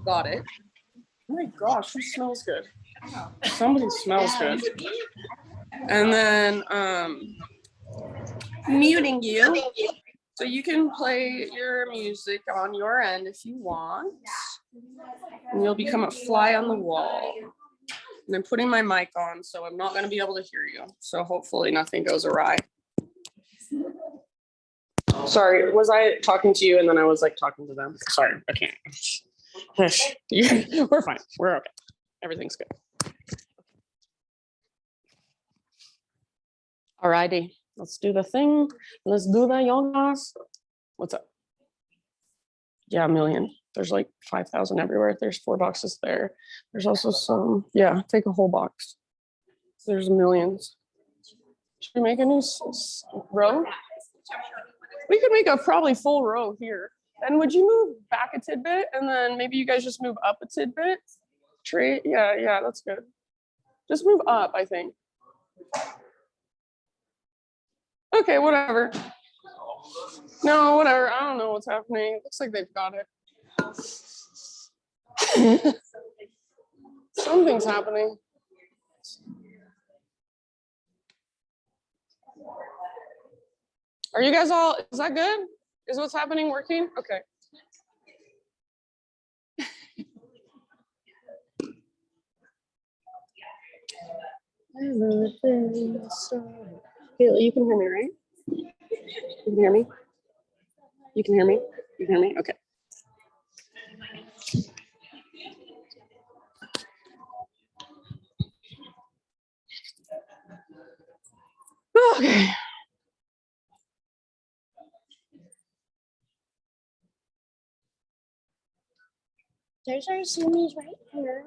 Got it. Oh my gosh, who smells good? Somebody smells good. And then muting you. So you can play your music on your end if you want. And you'll become a fly on the wall. And I'm putting my mic on, so I'm not going to be able to hear you. So hopefully nothing goes awry. Sorry, was I talking to you and then I was like talking to them? Sorry, I can't. We're fine. We're okay. Everything's good. Alrighty, let's do the thing. Let's do the yogas. What's up? Yeah, a million. There's like 5,000 everywhere. There's 4 boxes there. There's also some, yeah, take a whole box. There's millions. Should we make a new row? We could make a probably full row here. And would you move back a tidbit? And then maybe you guys just move up a tidbit? Tree, yeah, that's good. Just move up, I think. Okay, whatever. No, whatever. I don't know what's happening. It looks like they've got it. Something's happening. Are you guys all, is that good? Is what's happening working? Okay. Kayla, you can hear me, right? You can hear me? You can hear me? You can hear me? Okay. Okay. There's our zoomies right here.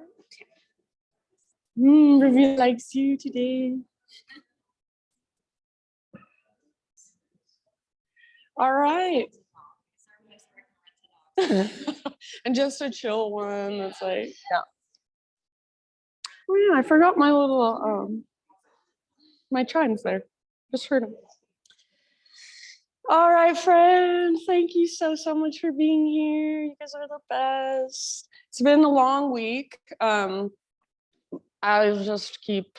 Ruby likes you today. All right. And just a chill one that's like, yeah. Oh yeah, I forgot my little my chimes there. Just heard them. All right, friends. Thank you so much for being here. You guys are the best. It's been a long week. I'll just keep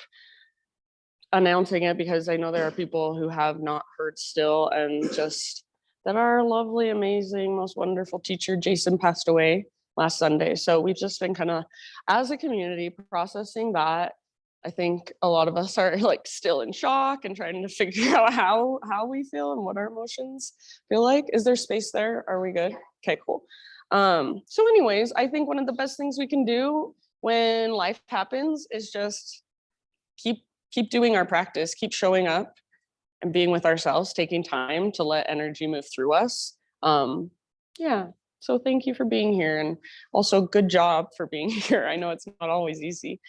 announcing it because I know there are people who have not heard still, and just that our lovely, amazing, most wonderful teacher, Jason, passed away last Sunday. So we've just been kind of, as a community, processing that. I think a lot of us are like still in shock and trying to figure out how we feel and what our emotions feel like. Is there space there? Are we good? Okay, cool. So anyways, I think one of the best things we can do when life happens is just keep doing our practice, keep showing up and being with ourselves, taking time to let energy move through us. Yeah, so thank you for being here, and also good job for being here. I know it's not always easy.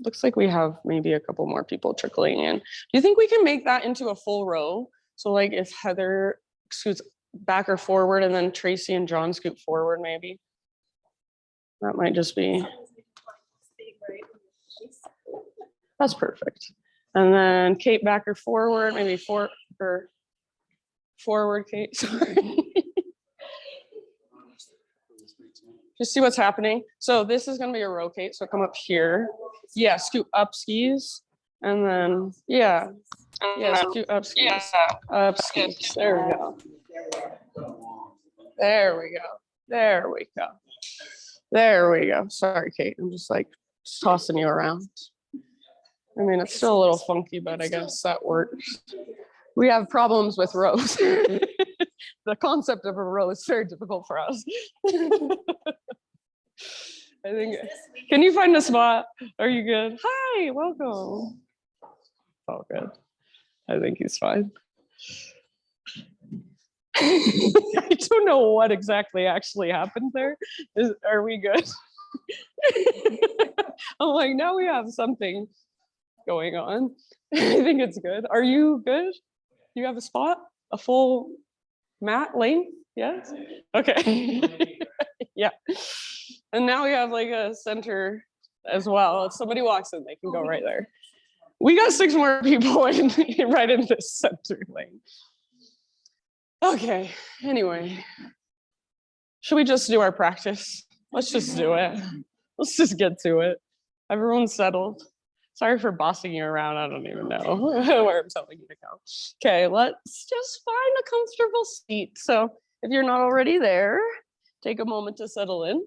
Looks like we have maybe a couple more people trickling in. Do you think we can make that into a full row? So like if Heather scoots back or forward and then Tracy and John scoot forward, maybe? That might just be. That's perfect. And then Kate back or forward, maybe forward, Kate, sorry. Just see what's happening. So this is gonna be a row, Kate, so come up here. Yeah, scoot up skis. And then, yeah, scoot up skis. Up skis, there we go. There we go, there we go. There we go. Sorry, Kate, I'm just like tossing you around. I mean, it's still a little funky, but I guess that works. We have problems with rows. The concept of a row is very difficult for us. I think, can you find a spot? Are you good? Hi, welcome. Oh, good. I think he's fine. I don't know what exactly actually happened there. Are we good? I'm like, now we have something going on. I think it's good. Are you good? You have a spot? A full mat lane? Yes? Okay. Yeah. And now we have like a center as well. If somebody walks in, they can go right there. We got 6 more people in, right in this center lane. Okay, anyway. Should we just do our practice? Let's just do it. Let's just get to it. Everyone's settled. Sorry for bossing you around. I don't even know where I'm telling you to go. Okay, let's just find a comfortable seat. So if you're not already there, take a moment to settle in.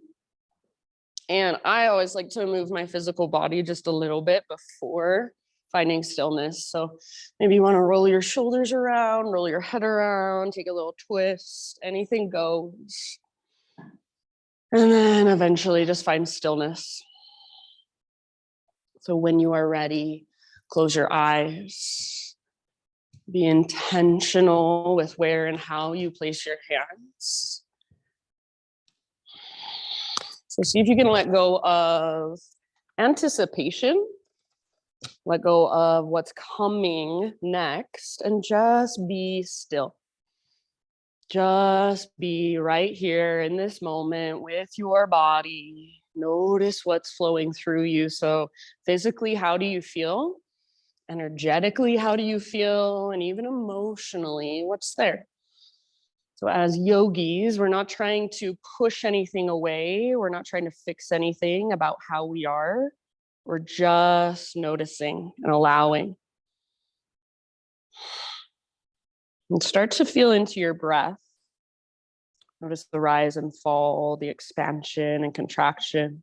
And I always like to move my physical body just a little bit before finding stillness. So maybe you want to roll your shoulders around, roll your head around, take a little twist, anything goes. And then eventually just find stillness. So when you are ready, close your eyes. Be intentional with where and how you place your hands. So see if you can let go of anticipation, let go of what's coming next, and just be still. Just be right here in this moment with your body. Notice what's flowing through you. So physically, how do you feel? Energetically, how do you feel? And even emotionally, what's there? So as yogis, we're not trying to push anything away. We're not trying to fix anything about how we are. We're just noticing and allowing. And start to feel into your breath. Notice the rise and fall, the expansion and contraction.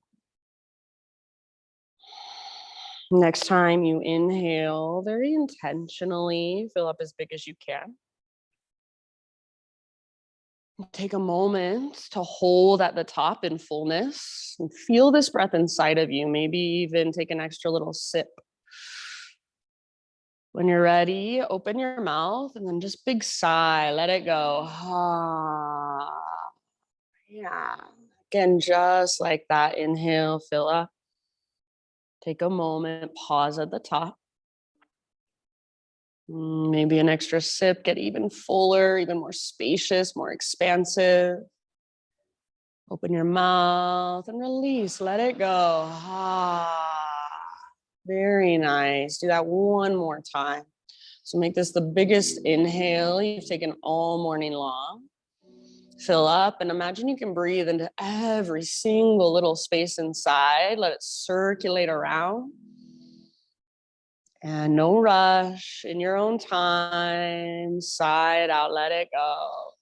Next time you inhale, very intentionally, fill up as big as you can. Take a moment to hold at the top in fullness and feel this breath inside of you. Maybe even take an extra little sip. When you're ready, open your mouth and then just big sigh, let it go. Ah, yeah. Again, just like that, inhale, fill up. Take a moment, pause at the top. Maybe an extra sip, get even fuller, even more spacious, more expansive. Open your mouth and release, let it go. Ah, very nice. Do that one more time. So make this the biggest inhale you've taken all morning long. Fill up and imagine you can breathe into every single little space inside. Let it circulate around. And no rush, in your own time, sigh it out, let it go.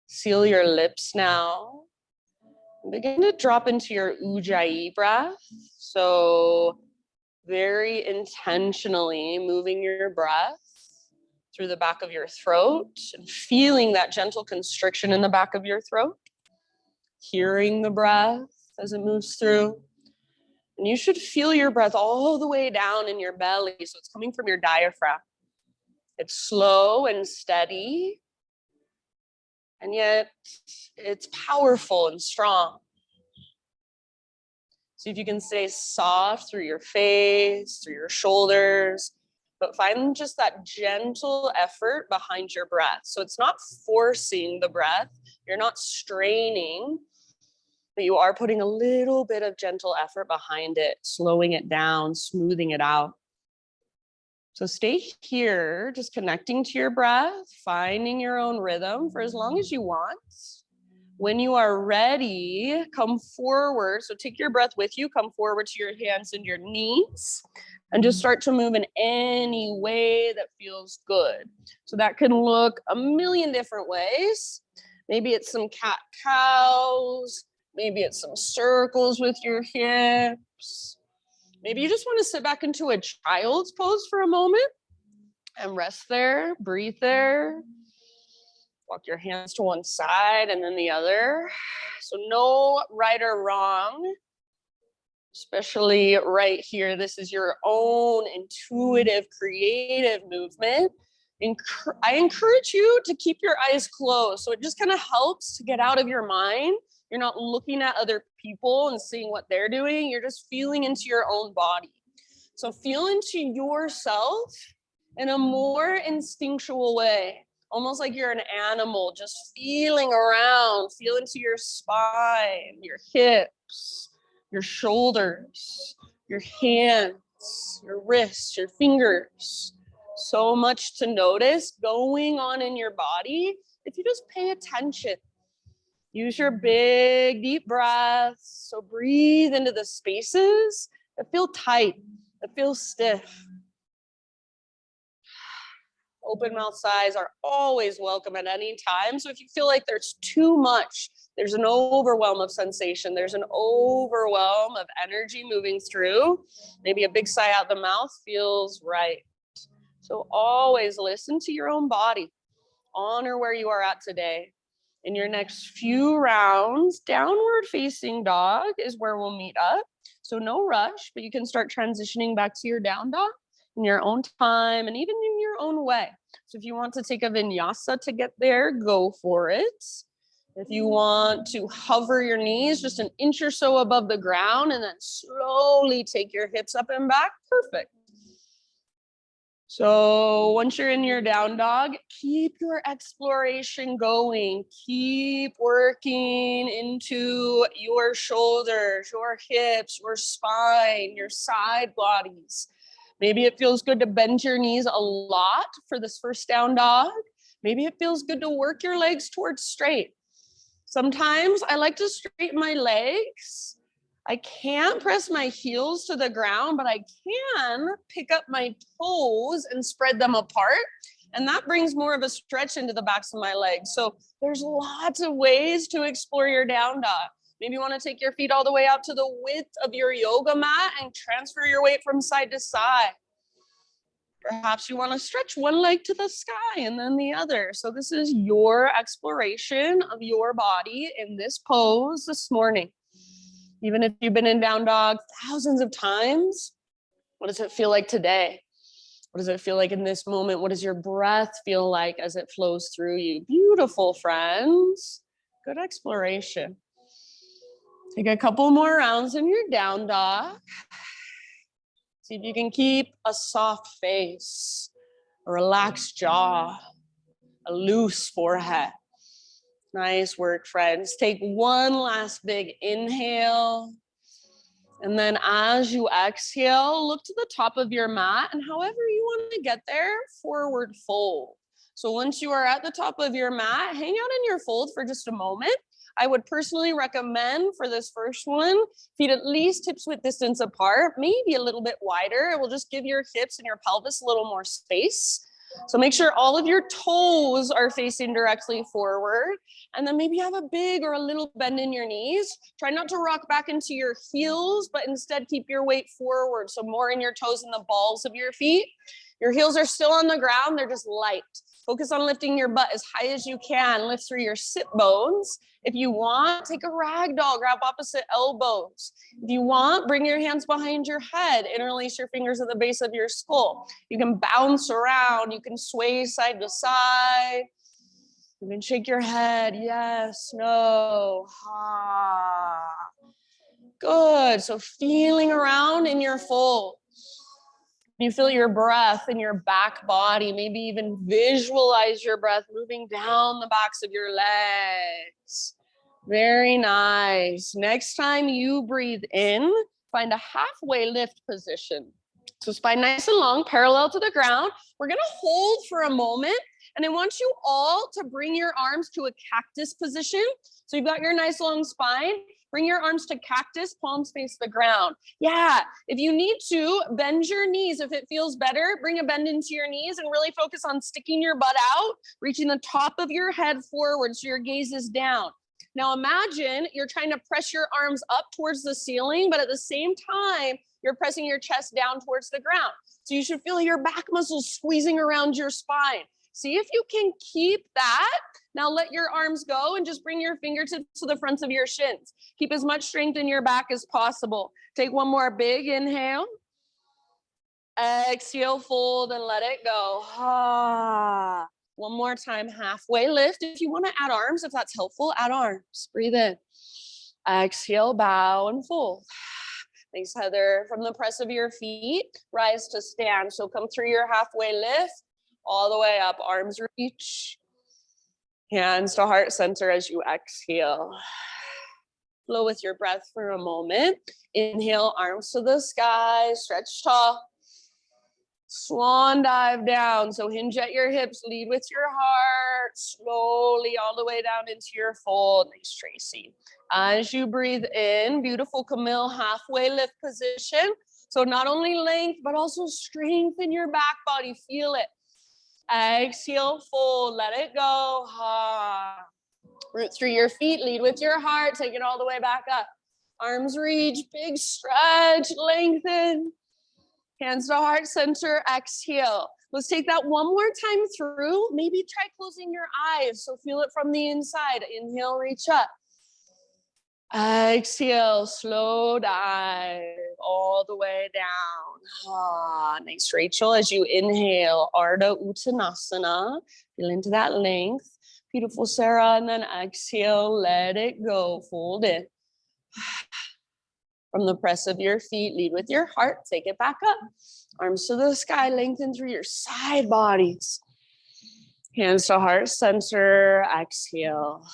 Seal your lips now. Begin to drop into your Ujjayi breath. So very intentionally moving your breath through the back of your throat and feeling that gentle constriction in the back of your throat. Hearing the breath as it moves through. And you should feel your breath all the way down in your belly. So it's coming from your diaphragm. It's slow and steady. And yet it's powerful and strong. See if you can stay soft through your face, through your shoulders, but find just that gentle effort behind your breath. So it's not forcing the breath. You're not straining, but you are putting a little bit of gentle effort behind it, slowing it down, smoothing it out. So stay here, just connecting to your breath, finding your own rhythm for as long as you want. When you are ready, come forward. So take your breath with you, come forward to your hands and your knees, and just start to move in any way that feels good. So that can look a million different ways. Maybe it's some cat-cows. Maybe it's some circles with your hips. Maybe you just want to sit back into a child's pose for a moment and rest there, breathe there. Walk your hands to one side and then the other. So no right or wrong, especially right here. This is your own intuitive, creative movement. I encourage you to keep your eyes closed. So it just kind of helps to get out of your mind. You're not looking at other people and seeing what they're doing. You're just feeling into your own body. So feel into yourself in a more instinctual way, almost like you're an animal, just feeling around, feel into your spine, your hips, your shoulders, your hands, your wrists, your fingers. So much to notice going on in your body. if you just pay attention. Use your big, deep breaths. So breathe into the spaces that feel tight, that feel stiff. Open mouth sighs are always welcome at any time. So if you feel like there's too much, there's an overwhelm of sensation, there's an overwhelm of energy moving through, maybe a big sigh out the mouth feels right. So always listen to your own body. Honor where you are at today. In your next few rounds, downward facing dog is where we'll meet up. So no rush, but you can start transitioning back to your down dog in your own time and even in your own way. So if you want to take a vinyasa to get there, go for it. If you want to hover your knees just an inch or so above the ground and then slowly take your hips up and back, perfect. So once you're in your down dog, keep your exploration going. Keep working into your shoulders, your hips, your spine, your side bodies. Maybe it feels good to bend your knees a lot for this first down dog. Maybe it feels good to work your legs towards straight. Sometimes I like to straighten my legs. I can't press my heels to the ground, but I can pick up my toes and spread them apart. And that brings more of a stretch into the backs of my legs. So there's lots of ways to explore your down dog. Maybe you want to take your feet all the way out to the width of your yoga mat and transfer your weight from side to side. Perhaps you want to stretch one leg to the sky and then the other. So this is your exploration of your body in this pose this morning. Even if you've been in down dog thousands of times, what does it feel like today? What does it feel like in this moment? What does your breath feel like as it flows through you? Beautiful, friends. Good exploration. Take a couple more rounds in your down dog. See if you can keep a soft face, a relaxed jaw, a loose forehead. Nice work, friends. Take one last big inhale. And then as you exhale, look to the top of your mat and however you want to get there, forward fold. So once you are at the top of your mat, hang out in your fold for just a moment. I would personally recommend for this first one, feet at least hips width distance apart, maybe a little bit wider. It will just give your hips and your pelvis a little more space. So make sure all of your toes are facing directly forward. And then maybe have a big or a little bend in your knees. Try not to rock back into your heels, but instead keep your weight forward. So more in your toes and the balls of your feet. Your heels are still on the ground. They're just light. Focus on lifting your butt as high as you can. Lift through your sit bones. If you want, take a rag doll, grab opposite elbows. If you want, bring your hands behind your head, interlace your fingers at the base of your skull. You can bounce around, you can sway side to side. You can shake your head, yes, no, ha. Good, so feeling around in your fold. You feel your breath in your back body, maybe even visualize your breath moving down the backs of your legs. Very nice. Next time you breathe in, find a halfway lift position. So spine nice and long, parallel to the ground. We're gonna hold for a moment, and I want you all to bring your arms to a cactus position. So you've got your nice long spine. Bring your arms to cactus, palms face the ground. Yeah, if you need to, bend your knees. If it feels better, bring a bend into your knees and really focus on sticking your butt out, reaching the top of your head forward so your gaze is down. Now imagine you're trying to press your arms up towards the ceiling, but at the same time, you're pressing your chest down towards the ground. So you should feel your back muscles squeezing around your spine. See if you can keep that. Now let your arms go and just bring your fingertips to the fronts of your shins. Keep as much strength in your back as possible. Take one more big inhale. Exhale, fold and let it go. Ah. One more time, halfway lift. If you want to add arms, if that's helpful, add arms. Breathe in. Exhale, bow and fold. Thanks, Heather. From the press of your feet, rise to stand. So come through your halfway lift, all the way up, arms reach. Hands to heart center as you exhale. Flow with your breath for a moment. Inhale, arms to the sky, stretch tall. Swan dive down. So hinge at your hips, lead with your heart. heart slowly all the way down into your fold. Nice, Tracy. As you breathe in, beautiful Camille halfway lift position. So not only length, but also strength in your back body. Feel it. Exhale, fold, let it go. Root through your feet, lead with your heart, take it all the way back up. Arms reach, big stretch, lengthen. Hands to heart center, exhale. Let's take that one more time through. Maybe try closing your eyes, so feel it from the inside. Inhale, reach up. Exhale, slow dive all the way down. Nice, Rachel. As you inhale, Ardha Uttanasana. Feel into that length. Beautiful, Sarah. And then exhale, let it go. Fold in. From the press of your feet, lead with your heart. Take it back up. Arms to the sky, lengthen through your side bodies. Hands to heart center. Exhale.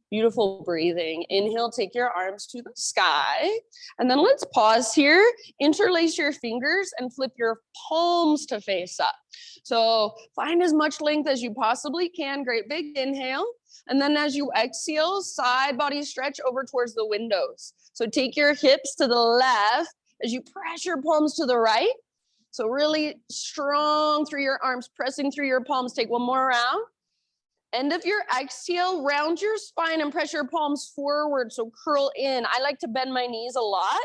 Beautiful breathing. Inhale, take your arms to the sky. And then let's pause here. Interlace your fingers and flip your palms to face up. So find as much length as you possibly can. Great big inhale. And then as you exhale, side body stretch over towards the windows. So take your hips to the left as you press your palms to the right. So really strong through your arms, pressing through your palms. Take one more round. End of your exhale, round your spine and press your palms forward. So curl in. I like to bend my knees a lot.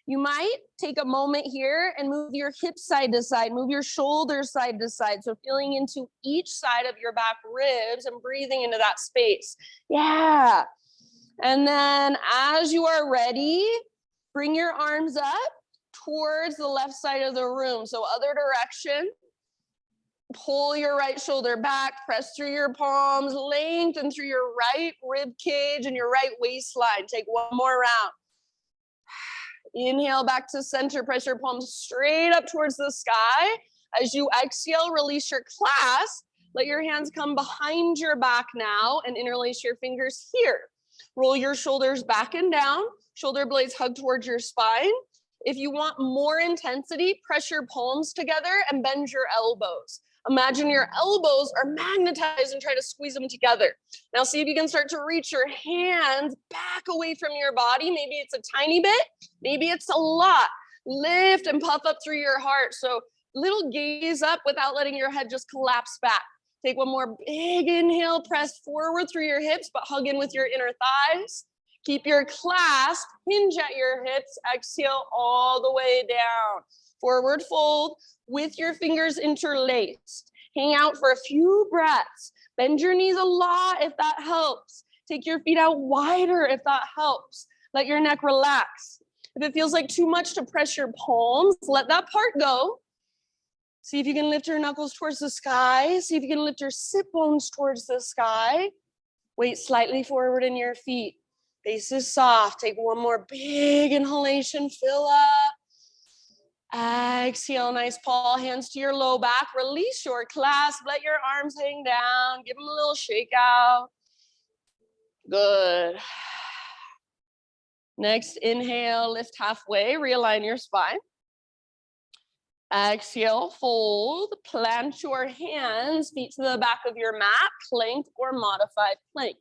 You might take a moment here and move your hips side to side, move your shoulders side to side. So feeling into each side of your back ribs and breathing into that space. Yeah. And then as you are ready, bring your arms up towards the left side of the room. So other direction. Pull your right shoulder back, press through your palms, lengthen through your right rib cage and your right waistline. Take one more round. Inhale back to center, press your palms straight up towards the sky. As you exhale, release your clasp. Let your hands come behind your back now and interlace your fingers here. Roll your shoulders back and down. Shoulder blades hug towards your spine. If you want more intensity, press your palms together and bend your elbows. Imagine your elbows are magnetized and try to squeeze them together. Now see if you can start to reach your hands back away from your body. Maybe it's a tiny bit, maybe it's a lot. Lift and puff up through your heart. So little gaze up without letting your head just collapse back. Take one more big inhale, press forward through your hips, but hug in with your inner thighs. Keep your clasp, hinge at your hips, exhale all the way down. Forward fold with your fingers interlaced. Hang out for a few breaths. Bend your knees a lot if that helps. Take your feet out wider if that helps. Let your neck relax. If it feels like too much to press your palms, let that part go. See if you can lift your knuckles towards the sky. See if you can lift your sit bones towards the sky. Weight slightly forward in your feet. Base is soft. Take one more big inhalation. Fill up. Exhale, nice paw, hands to your low back. Release your clasp. Let your arms hang down. Give them a little shake out. Good. Next, inhale, lift halfway. Realign your spine. Exhale, fold. Plant your hands, feet to the back of your mat, plank or modified plank.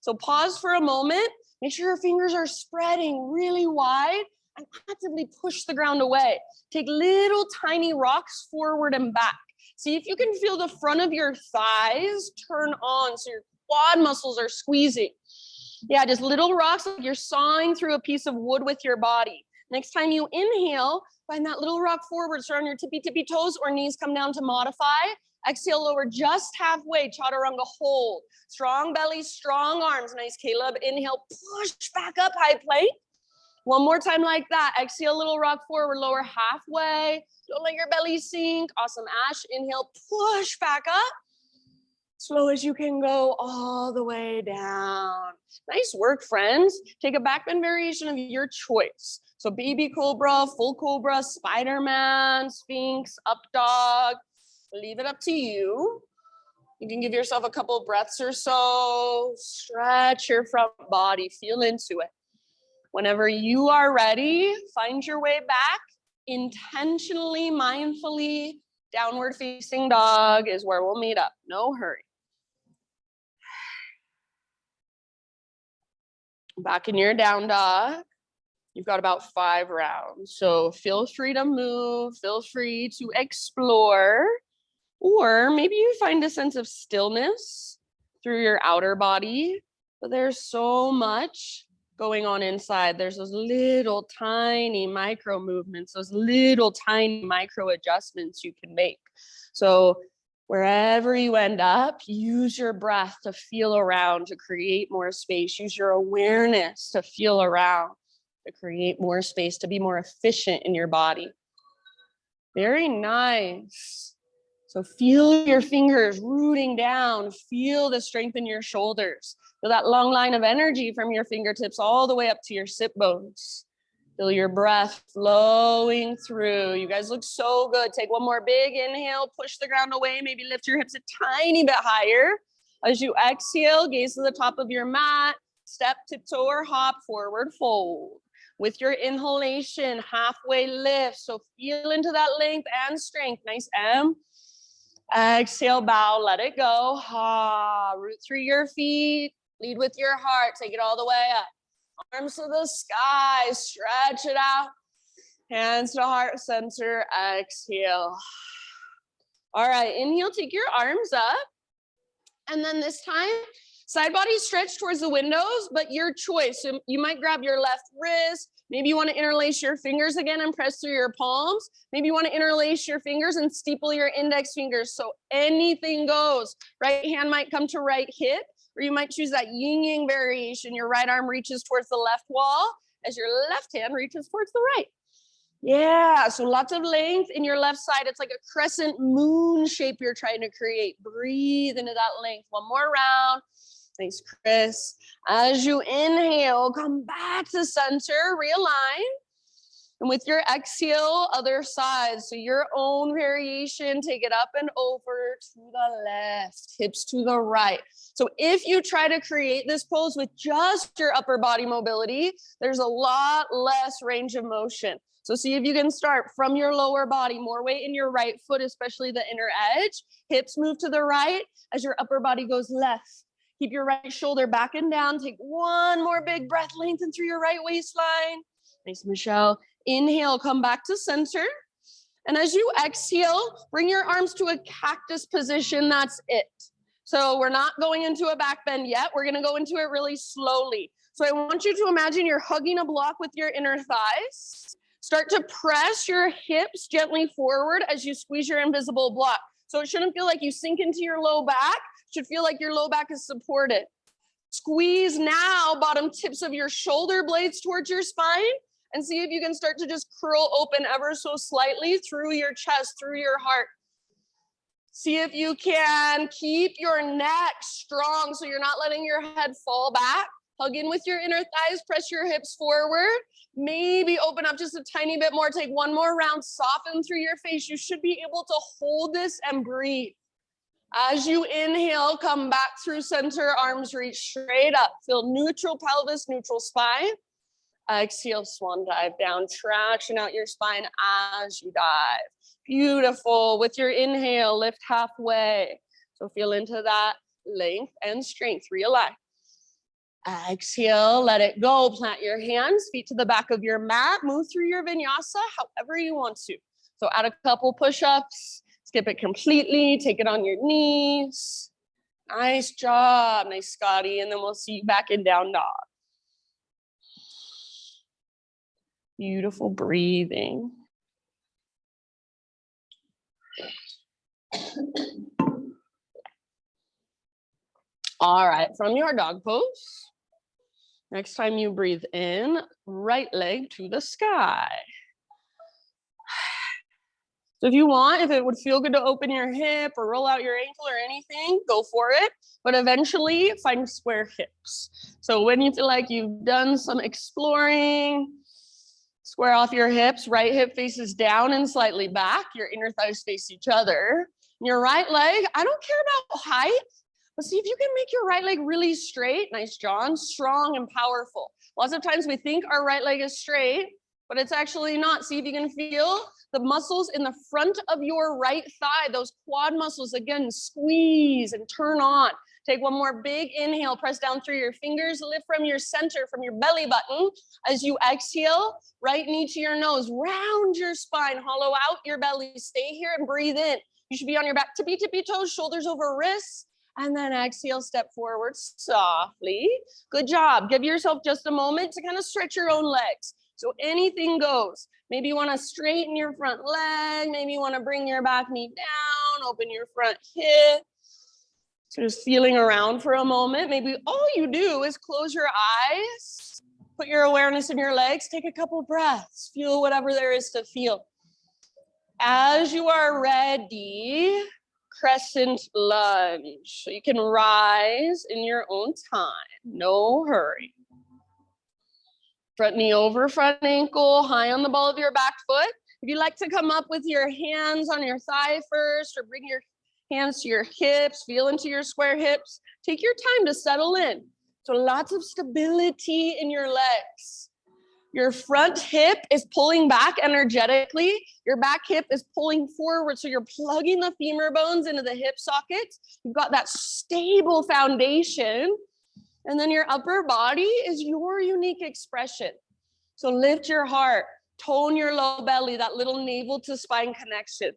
So pause for a moment. Make sure your fingers are spreading really wide and actively push the ground away. Take little tiny rocks forward and back. See if you can feel the front of your thighs turn on so your quad muscles are squeezing. Yeah, just little rocks like you're sawing through a piece of wood with your body. Next time you inhale, find that little rock forward, start on your tippy toes or knees come down to modify. Exhale, lower just halfway, chaturanga hold. Strong belly, strong arms. Nice, Caleb. Inhale, push back up, high plank. One more time like that. Exhale, little rock forward, lower halfway. Don't let your belly sink. Awesome, Ash. Inhale, push back up. Slow as you can go all the way down. Nice work, friends. Take a back bend variation of your choice. So baby cobra, full cobra, Spider-Man, Sphinx, up dog. Leave it up to you. You can give yourself a couple breaths or so. Stretch your front body, feel into it. Whenever you are ready, find your way back. Intentionally, mindfully, downward facing dog is where we'll meet up. No hurry. Back in your down dog. You've got about 5 rounds. So feel free to move, feel free to explore, or maybe you find a sense of stillness through your outer body, but there's so much going on inside. There's those little tiny micro movements, those little tiny micro adjustments you can make. So wherever you end up, use your breath to feel around, to create more space. Use your awareness to feel around, to create more space, to be more efficient in your body. Very nice. So feel your fingers rooting down. Feel the strength in your shoulders. Feel that long line of energy from your fingertips all the way up to your sit bones. Feel your breath flowing through. You guys look so good. Take one more big inhale, push the ground away, maybe lift your hips a tiny bit higher. As you exhale, gaze to the top of your mat, step, tiptoe, or hop, forward fold. With your inhalation, halfway lift. So feel into that length and strength. Nice M. Exhale, bow, let it go. Ha, root through your feet. Lead with your heart. Take it all the way up. Arms to the sky. Stretch it out. Hands to heart center. Exhale. All right, inhale, take your arms up. And then this time, side body stretch towards the windows, but your choice. So you might grab your left wrist. Maybe you want to interlace your fingers again and press through your palms. Maybe you want to interlace your fingers and steeple your index fingers. So anything goes. Right hand might come to right hip, or you might choose that yin-yang variation. Your right arm reaches towards the left wall as your left hand reaches towards the right. Yeah, so lots of length in your left side. It's like a crescent moon shape you're trying to create. Breathe into that length. One more round. Nice, Chris. As you inhale, come back to center, realign. And with your exhale, other side. So your own variation, take it up and over to the left, hips to the right. So if you try to create this pose with just your upper body mobility, there's a lot less range of motion. So see if you can start from your lower body, more weight in your right foot, especially the inner edge. Hips move to the right as your upper body goes left. Keep your right shoulder back and down. Take one more big breath, lengthen through your right waistline. Nice, Michelle. Inhale, come back to center. And as you exhale, bring your arms to a cactus position. That's it. So we're not going into a back bend yet. We're going to go into it really slowly. So I want you to imagine you're hugging a block with your inner thighs. Start to press your hips gently forward as you squeeze your invisible block. So it shouldn't feel like you sink into your low back. It should feel like your low back is supported. Squeeze now bottom tips of your shoulder blades towards your spine, and see if you can start to just curl open ever so slightly through your chest, through your heart. See if you can keep your neck strong so you're not letting your head fall back. Hug in with your inner thighs, press your hips forward. Maybe open up just a tiny bit more. Take one more round, soften through your face. You should be able to hold this and breathe. As you inhale, come back through center, arms reach straight up. Feel neutral pelvis, neutral spine. Exhale, swan dive down, traction out your spine as you dive. Beautiful. With your inhale, lift halfway. So feel into that length and strength. Realign. Exhale, let it go. Plant your hands, feet to the back of your mat. Move through your vinyasa however you want to. So add a couple push-ups. Skip it completely. Take it on your knees. Nice job. Nice, Scotty. And then we'll see you back in down dog. Beautiful breathing. All right, from your dog pose, next time you breathe in, right leg to the sky. So if you want, if it would feel good to open your hip or roll out your ankle or anything, go for it. But eventually find square hips. So when you feel like you've done some exploring, square off your hips, right hip faces down and slightly back. Your inner thighs face each other. Your right leg, I don't care about height, but see if you can make your right leg really straight. Nice, John. Strong and powerful. Lots of times we think our right leg is straight, but it's actually not. See if you can feel the muscles in the front of your right thigh, those quad muscles, again, squeeze and turn on. Take one more big inhale, press down through your fingers, lift from your center, from your belly button. As you exhale, right knee to your nose, round your spine, hollow out your belly, stay here and breathe in. You should be on your back, tippy toes, shoulders over wrists, and then exhale, step forward softly. Good job. Give yourself just a moment to kind of stretch your own legs. So anything goes. Maybe you want to straighten your front leg. Maybe you want to bring your back knee down, open your front hip. So just feeling around for a moment. Maybe all you do is close your eyes, put your awareness in your legs, take a couple breaths, feel whatever there is to feel. As you are ready, crescent lunge. So you can rise in your own time, no hurry. Front knee over front ankle, high on the ball of your back foot. If you like to come up with your hands on your thigh first, or bring your hands to your hips, feel into your square hips, take your time to settle in. So lots of stability in your legs. Your front hip is pulling back energetically. Your back hip is pulling forward. So you're plugging the femur bones into the hip sockets. You've got that stable foundation. And then your upper body is your unique expression. So lift your heart, tone your low belly, that little navel to spine connection.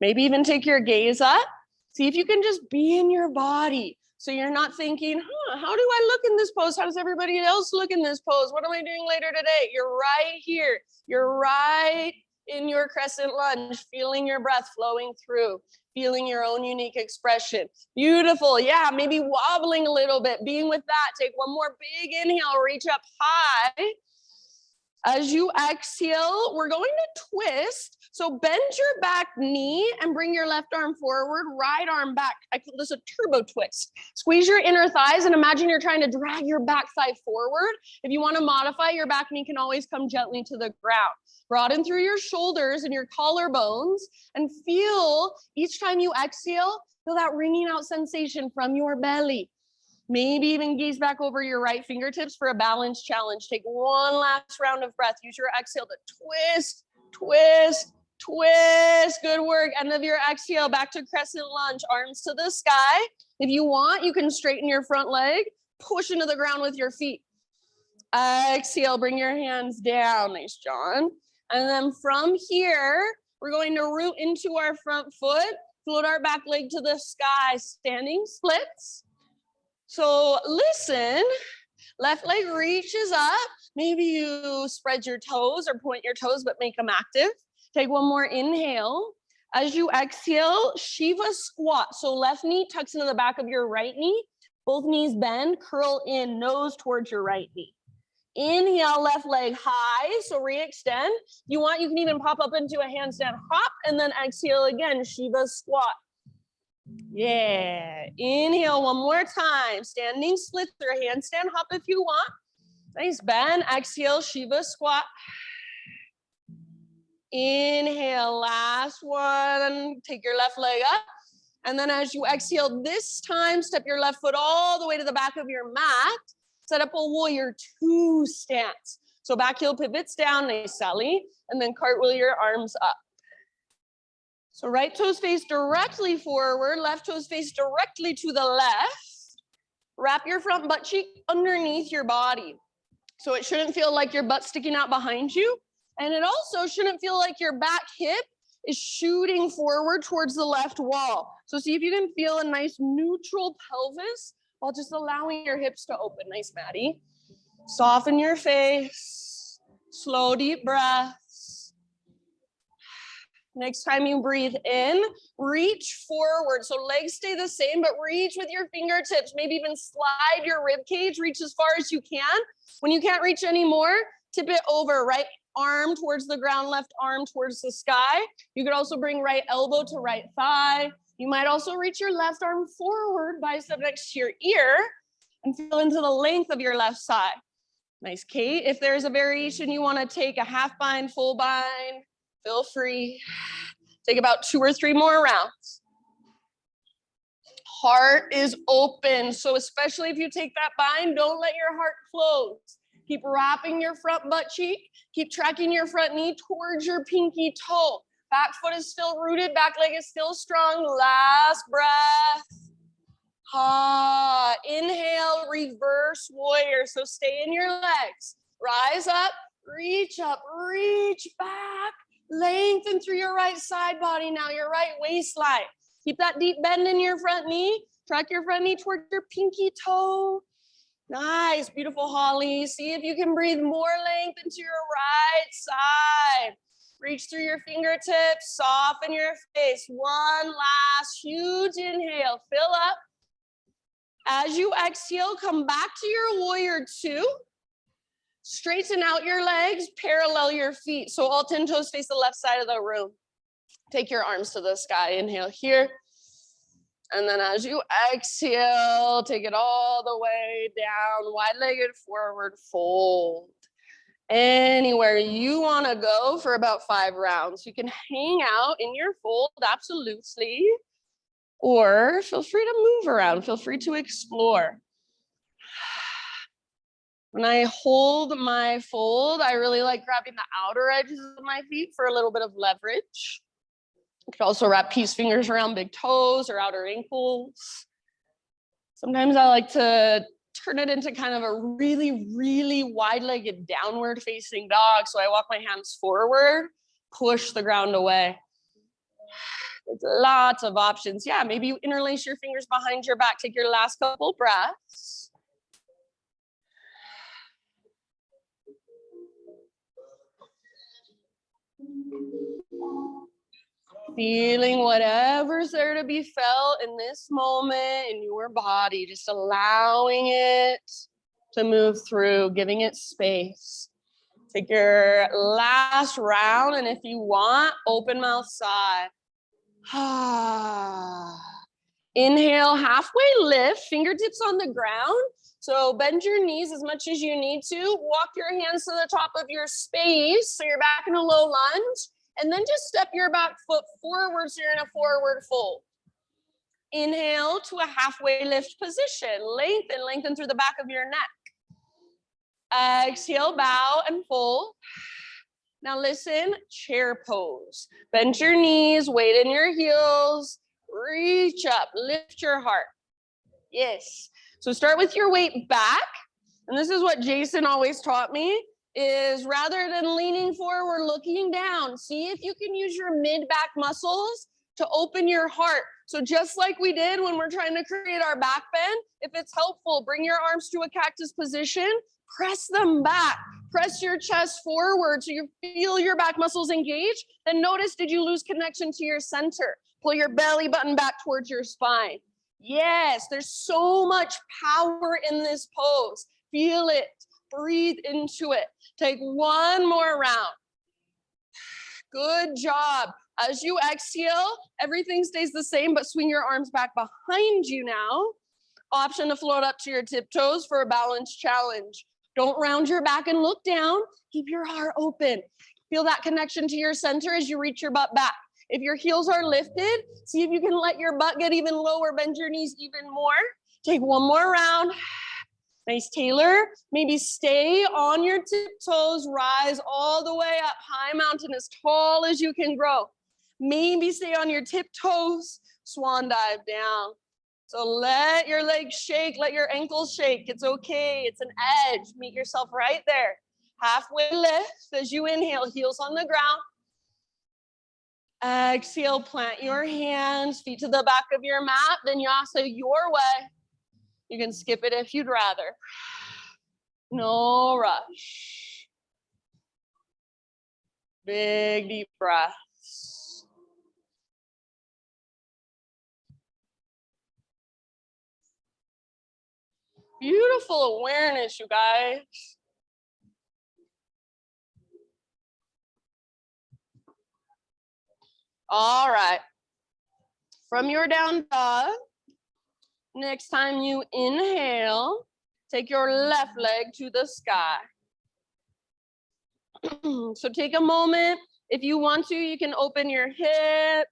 Maybe even take your gaze up. See if you can just be in your body. So you're not thinking, how do I look in this pose? How does everybody else look in this pose? What am I doing later today? You're right here. You're right in your crescent lunge, feeling your breath flowing through, feeling your own unique expression. Beautiful. Yeah, maybe wobbling a little bit, being with that. Take one more big inhale, reach up high. As you exhale, we're going to twist. So bend your back knee and bring your left arm forward, right arm back. I call this a turbo twist. Squeeze your inner thighs and imagine you're trying to drag your back thigh forward. If you want to modify, your back knee can always come gently to the ground. Broaden through your shoulders and your collarbones and feel each time you exhale, feel that ringing out sensation from your belly. Maybe even gaze back over your right fingertips for a balance challenge. Take one last round of breath. Use your exhale to twist, twist, twist. Good work. End of your exhale, back to crescent lunge, arms to the sky. If you want, you can straighten your front leg, push into the ground with your feet. Exhale, bring your hands down. Nice, John. And then from here, we're going to root into our front foot, float our back leg to the sky, standing splits. So listen, left leg reaches up. Maybe you spread your toes or point your toes, but make them active. Take one more inhale. As you exhale, Shiva squat. So left knee tucks into the back of your right knee. Both knees bend, curl in, nose towards your right knee. Inhale, left leg high, so re-extend. If you want, you can even pop up into a handstand hop, and then exhale again, Shiva squat. Yeah, inhale one more time. Standing splits or handstand hop if you want. Nice bend. Exhale, Shiva squat. Inhale, last one. Take your left leg up. And then as you exhale this time, step your left foot all the way to the back of your mat. Set up a warrior two stance. So back heel pivots down, nice Sally. And then cartwheel your arms up. So right toes face directly forward, left toes face directly to the left. Wrap your front butt cheek underneath your body. So it shouldn't feel like your butt's sticking out behind you. And it also shouldn't feel like your back hip is shooting forward towards the left wall. So see if you can feel a nice neutral pelvis while just allowing your hips to open. Nice, Maddie. Soften your face. Slow, deep breaths. Next time you breathe in, reach forward. So legs stay the same, but reach with your fingertips. Maybe even slide your rib cage, reach as far as you can. When you can't reach anymore, tip it over. Right arm towards the ground, left arm towards the sky. You could also bring right elbow to right thigh. You might also reach your left arm forward, bicep next to your ear, and feel into the length of your left side. Nice, Kate. If there's a variation you want to take, a half bind, full bind, feel free. Take about 2 or 3 more rounds. Heart is open. So especially if you take that bind, don't let your heart close. Keep wrapping your front butt cheek. Keep tracking your front knee towards your pinky toe. Back foot is still rooted. Back leg is still strong. Last breath. Ha, inhale, reverse warrior. So stay in your legs. Rise up, reach back. Lengthen through your right side body now, your right waistline. Keep that deep bend in your front knee. Track your front knee towards your pinky toe. Nice, beautiful, Holly. See if you can breathe more length into your right side. Reach through your fingertips, soften your face. One last huge inhale, fill up. As you exhale, come back to your warrior two. Straighten out your legs, parallel your feet. So all 10 toes face the left side of the room. Take your arms to the sky. Inhale here. And then as you exhale, take it all the way down, wide-legged forward fold. Anywhere you want to go for about 5 rounds. You can hang out in your fold, absolutely. Or feel free to move around. Feel free to explore. When I hold my fold, I really like grabbing the outer edges of my feet for a little bit of leverage. You could also wrap peace fingers around big toes or outer ankles. Sometimes I like to turn it into kind of a really, really wide-legged downward facing dog. So I walk my hands forward, push the ground away. There's lots of options. Yeah, maybe you interlace your fingers behind your back. Take your last couple breaths. Feeling whatever's there to be felt in this moment in your body, just allowing it to move through, giving it space. Take your last round, and if you want, open mouth sigh. Inhale, halfway lift, fingertips on the ground. So bend your knees as much as you need to. Walk your hands to the top of your space, so you're back in a low lunge. And then just step your back foot forward so you're in a forward fold. Inhale to a halfway lift position. Lengthen through the back of your neck. Exhale, bow and fold. Now listen, chair pose. Bend your knees, weight in your heels. Reach up, lift your heart. Yes. So start with your weight back. And this is what Jason always taught me. Is rather than leaning forward, looking down, see if you can use your mid-back muscles to open your heart. So just like we did when we're trying to create our back bend, if it's helpful, bring your arms to a cactus position, press them back, press your chest forward so you feel your back muscles engage. Then notice, did you lose connection to your center? Pull your belly button back towards your spine. Yes, there's so much power in this pose. Feel it. Breathe into it. Take one more round. Good job. As you exhale, everything stays the same, but swing your arms back behind you now. Option to float up to your tiptoes for a balance challenge. Don't round your back and look down. Keep your heart open. Feel that connection to your center as you reach your butt back. If your heels are lifted, see if you can let your butt get even lower. Bend your knees even more. Take one more round. Nice, Taylor. Maybe stay on your tiptoes, rise all the way up, high mountain, as tall as you can grow. Maybe stay on your tiptoes, swan dive down. So let your legs shake, let your ankles shake. It's okay, it's an edge. Meet yourself right there. Halfway lift as you inhale, heels on the ground. Exhale, plant your hands, feet to the back of your mat, vinyasa your way. You can skip it if you'd rather. No rush. Big deep breaths. Beautiful awareness, you guys. All right. From your down dog, next time you inhale, take your left leg to the sky. So take a moment. If you want to, you can open your hip.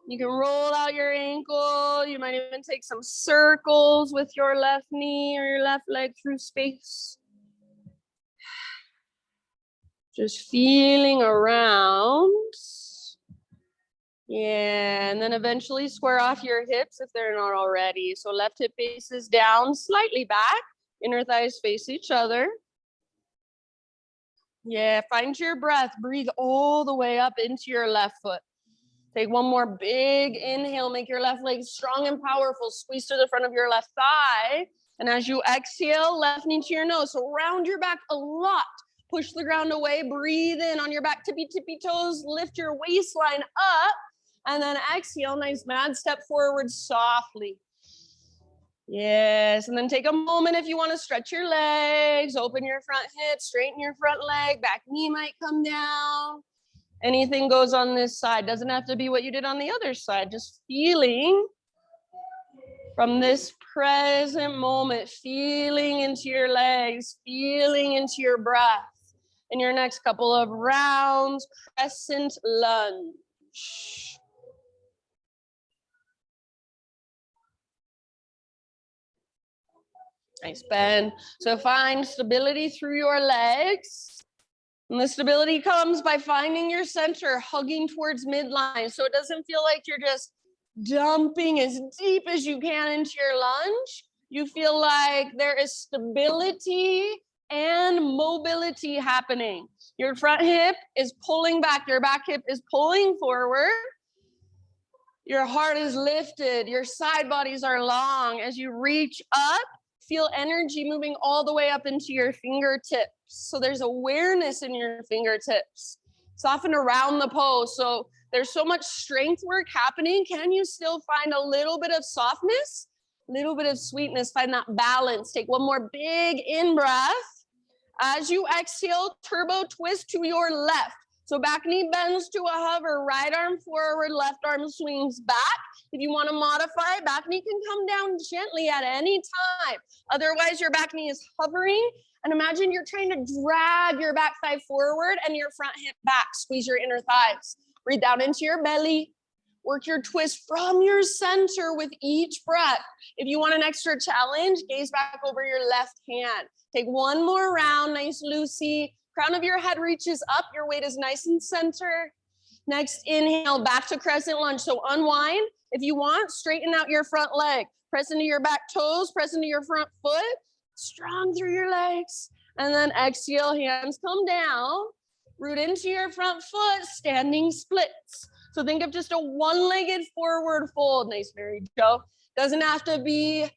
You can roll out your ankle. You might even take some circles with your left knee or your left leg through space. Just feeling around. Yeah, and then eventually square off your hips if they're not already. So left hip faces down, slightly back, inner thighs face each other. Yeah, find your breath. Breathe all the way up into your left foot. Take one more big inhale. Make your left leg strong and powerful. Squeeze to the front of your left thigh. And as you exhale, left knee to your nose. So round your back a lot. Push the ground away. Breathe in on your back, tippy toes. Lift your waistline up. And then exhale, nice mad step forward softly. Yes, and then take a moment if you want to stretch your legs, open your front hip, straighten your front leg, back knee might come down. Anything goes on this side. Doesn't have to be what you did on the other side. Just feeling from this present moment, feeling into your legs, feeling into your breath. In your next couple of rounds, crescent lunge. Nice bend. So find stability through your legs. And the stability comes by finding your center, hugging towards midline. So it doesn't feel like you're just dumping as deep as you can into your lunge. You feel like there is stability and mobility happening. Your front hip is pulling back. Your back hip is pulling forward. Your heart is lifted. Your side bodies are long. As you reach up, feel energy moving all the way up into your fingertips. So there's awareness in your fingertips. Soften around the pose. So there's so much strength work happening. Can you still find a little bit of softness? A little bit of sweetness. Find that balance. Take one more big in-breath. As you exhale, turbo twist to your left. So back knee bends to a hover, right arm forward, left arm swings back. If you want to modify, back knee can come down gently at any time. Otherwise, your back knee is hovering. And imagine you're trying to drag your back thigh forward and your front hip back. Squeeze your inner thighs. Breathe down into your belly. Work your twist from your center with each breath. If you want an extra challenge, gaze back over your left hand. Take one more round, nice loosey. Crown of your head reaches up. Your weight is nice and center. Next, inhale, back to crescent lunge. So unwind. If you want, straighten out your front leg. Press into your back toes, press into your front foot. Strong through your legs. And then exhale, hands come down. Root into your front foot, standing splits. So think of just a one-legged forward fold. Nice, Mary Jo. Doesn't have to be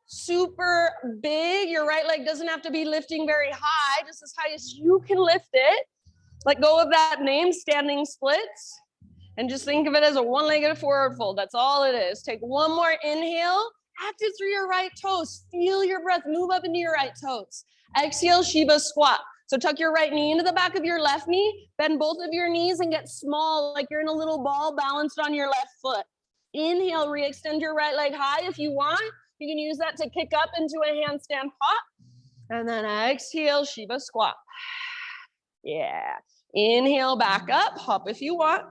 super big. Your right leg doesn't have to be lifting very high, just as high as you can lift it. Let go of that name, standing splits, and just think of it as a one-legged forward fold. That's all it is. Take one more inhale, active through your right toes. Feel your breath move up into your right toes. Exhale, Shiva squat. So tuck your right knee into the back of your left knee, bend both of your knees and get small like you're in a little ball balanced on your left foot. Inhale, re-extend your right leg high if you want. You can use that to kick up into a handstand hop. And then exhale, Shiva squat. Yeah. Inhale, back up, hop if you want.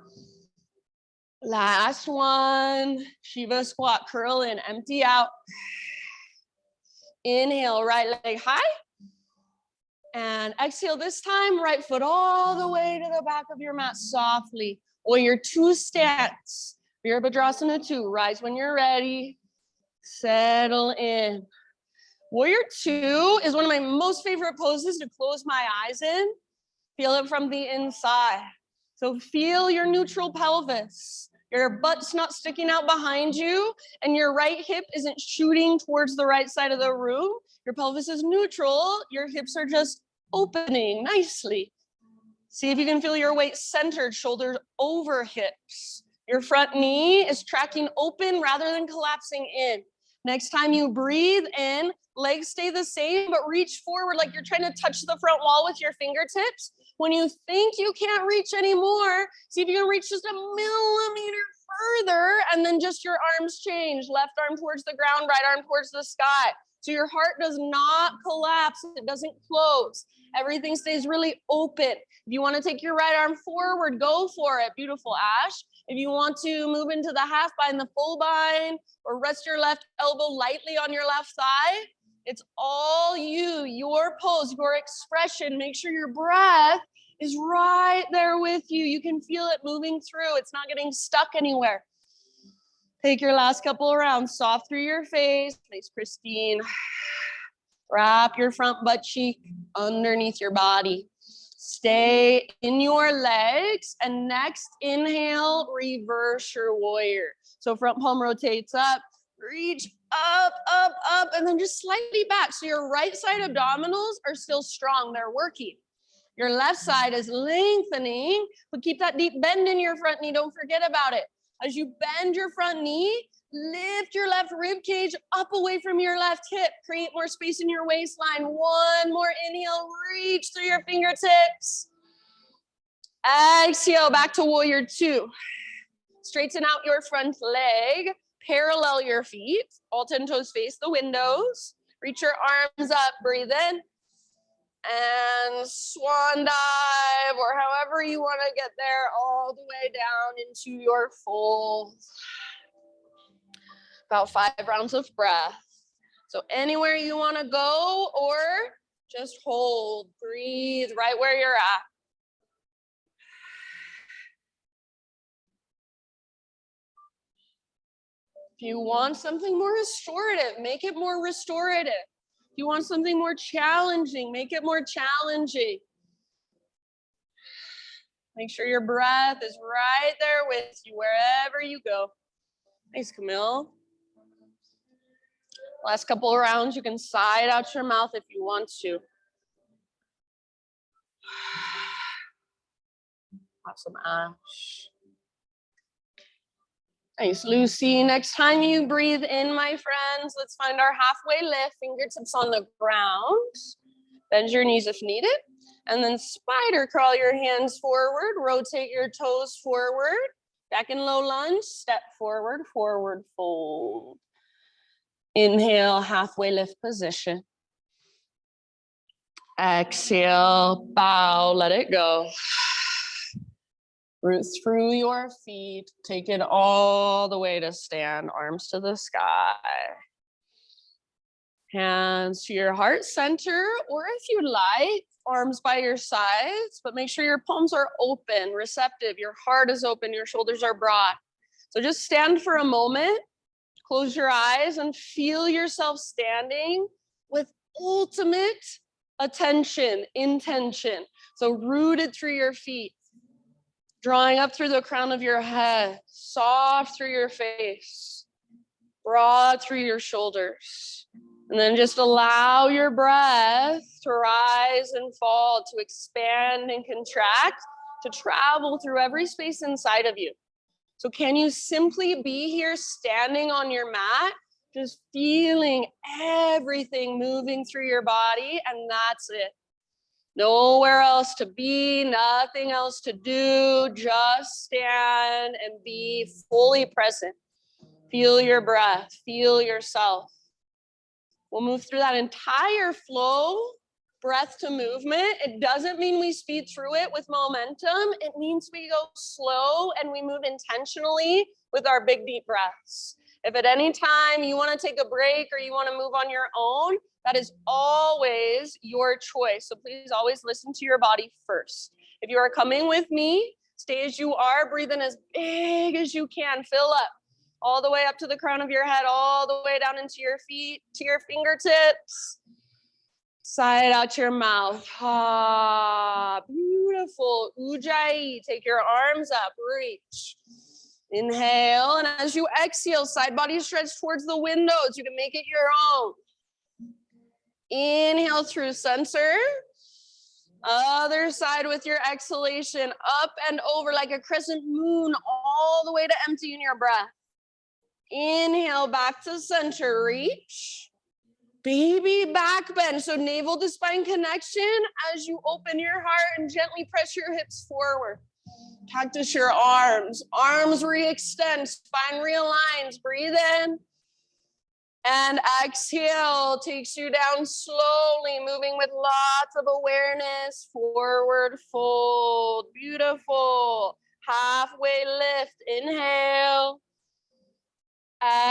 Last one, Shiva squat, curl in, empty out. Inhale, right leg high. And exhale this time, right foot all the way to the back of your mat softly. Or your two stance, Virabhadrasana 2. Rise when you're ready. Settle in. Warrior 2 is one of my most favorite poses to close my eyes in. Feel it from the inside. So feel your neutral pelvis. Your butt's not sticking out behind you, and your right hip isn't shooting towards the right side of the room. Your pelvis is neutral. Your hips are just opening nicely. See if you can feel your weight centered, shoulders over hips. Your front knee is tracking open rather than collapsing in. Next time you breathe in, legs stay the same, but reach forward like you're trying to touch the front wall with your fingertips. When you think you can't reach anymore, see if you can reach just a millimeter further, and then just your arms change. Left arm towards the ground, right arm towards the sky. So your heart does not collapse, it doesn't close. Everything stays really open. If you want to take your right arm forward, go for it. Beautiful, Ash. If you want to move into the half bind, the full bind, or rest your left elbow lightly on your left thigh, it's all you, your pose, your expression. Make sure your breath is right there with you. You can feel it moving through. It's not getting stuck anywhere. Take your last couple of rounds, soft through your face, nice pristine. Wrap your front butt cheek underneath your body. Stay in your legs, and next inhale, reverse your warrior. So front palm rotates up, reach up, up, up, and then just slightly back. So your right side abdominals are still strong, they're working. Your left side is lengthening, but keep that deep bend in your front knee, don't forget about it. As you bend your front knee, lift your left rib cage up away from your left hip. Create more space in your waistline. One more inhale, reach through your fingertips. Exhale, back to warrior two. Straighten out your front leg, parallel your feet. All 10 toes face the windows. Reach your arms up, breathe in. And swan dive, or however you want to get there, all the way down into your fold. About 5 rounds of breath. So anywhere you want to go, or just hold, breathe right where you're at. If you want something more restorative, make it more restorative. If you want something more challenging, make it more challenging. Make sure your breath is right there with you wherever you go. Nice, Camille. Last couple of rounds, you can sigh it out your mouth if you want to. Have some ash. Nice, Lucy. Next time you breathe in, my friends, let's find our halfway lift, fingertips on the ground. Bend your knees if needed. And then spider crawl your hands forward, rotate your toes forward. Back in low lunge, step forward, forward fold. Inhale, halfway lift position. Exhale, bow, let it go. Root through your feet, take it all the way to stand, arms to the sky. Hands to your heart center, or if you like, arms by your sides, but make sure your palms are open, receptive, your heart is open, your shoulders are broad. So just stand for a moment, close your eyes, and feel yourself standing with ultimate attention, intention. So rooted through your feet. Drawing up through the crown of your head, soft through your face, broad through your shoulders. And then just allow your breath to rise and fall, to expand and contract, to travel through every space inside of you. So can you simply be here standing on your mat, just feeling everything moving through your body, and that's it. Nowhere else to be, nothing else to do, just stand and be fully present. Feel your breath, feel yourself. We'll move through that entire flow, breath to movement. It doesn't mean we speed through it with momentum. It means we go slow and we move intentionally with our big deep breaths. If at any time you want to take a break or you want to move on your own, that is always your choice. So please always listen to your body first. If you are coming with me, stay as you are, breathe in as big as you can, fill up all the way up to the crown of your head, all the way down into your feet, to your fingertips. Sigh it out your mouth. Ah, beautiful. Ujjayi. Take your arms up, reach. Inhale, and as you exhale, side body stretch towards the windows. You can make it your own. Inhale through center. Other side with your exhalation, up and over like a crescent moon, all the way to empty in your breath. Inhale back to center, reach. Baby back bend, so navel to spine connection as you open your heart and gently press your hips forward. Cactus your arms, arms re-extend, spine realigns, breathe in. And exhale takes you down slowly, moving with lots of awareness, forward fold, beautiful. Halfway lift, inhale.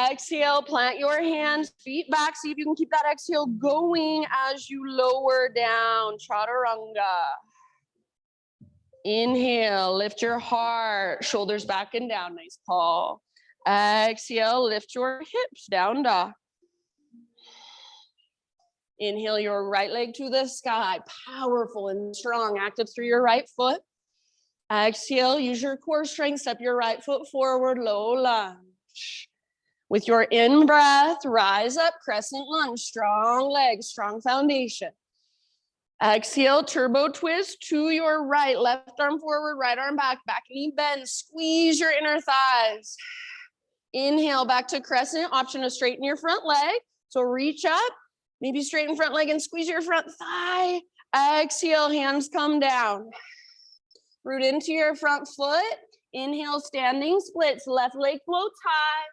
Exhale, plant your hands, feet back. See if you can keep that exhale going as you lower down, chaturanga. Inhale, lift your heart, shoulders back and down, nice tall. Exhale, lift your hips, down dog. Inhale your right leg to the sky, powerful and strong, active through your right foot. Exhale, use your core strength, step your right foot forward, low lunge. With your in-breath, rise up, crescent lunge, strong legs, strong foundation. Exhale, turbo twist to your right, left arm forward, right arm back, back knee bend, squeeze your inner thighs. Inhale, back to crescent, option to straighten your front leg. So reach up, maybe straighten front leg and squeeze your front thigh. Exhale, hands come down. Root into your front foot. Inhale, standing splits, left leg floats high.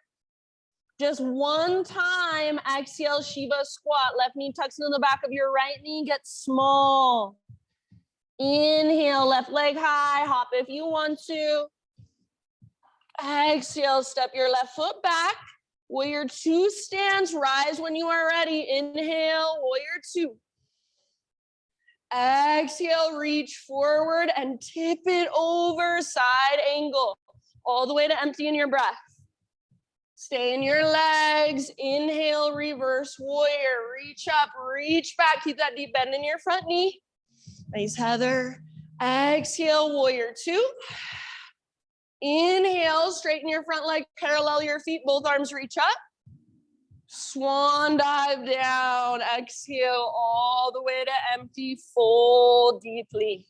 Just one time, exhale, Shiva squat. Left knee tucks into the back of your right knee, get small. Inhale, left leg high, hop if you want to. Exhale, step your left foot back. Warrior two stance, rise when you are ready. Inhale, warrior two. Exhale, reach forward and tip it over, side angle. All the way to empty in your breath. Stay in your legs. Inhale, reverse warrior. Reach up, reach back. Keep that deep bend in your front knee. Nice, Heather. Exhale, warrior two. Inhale, straighten your front leg, parallel your feet, both arms reach up. Swan dive down. Exhale all the way to empty, fold deeply.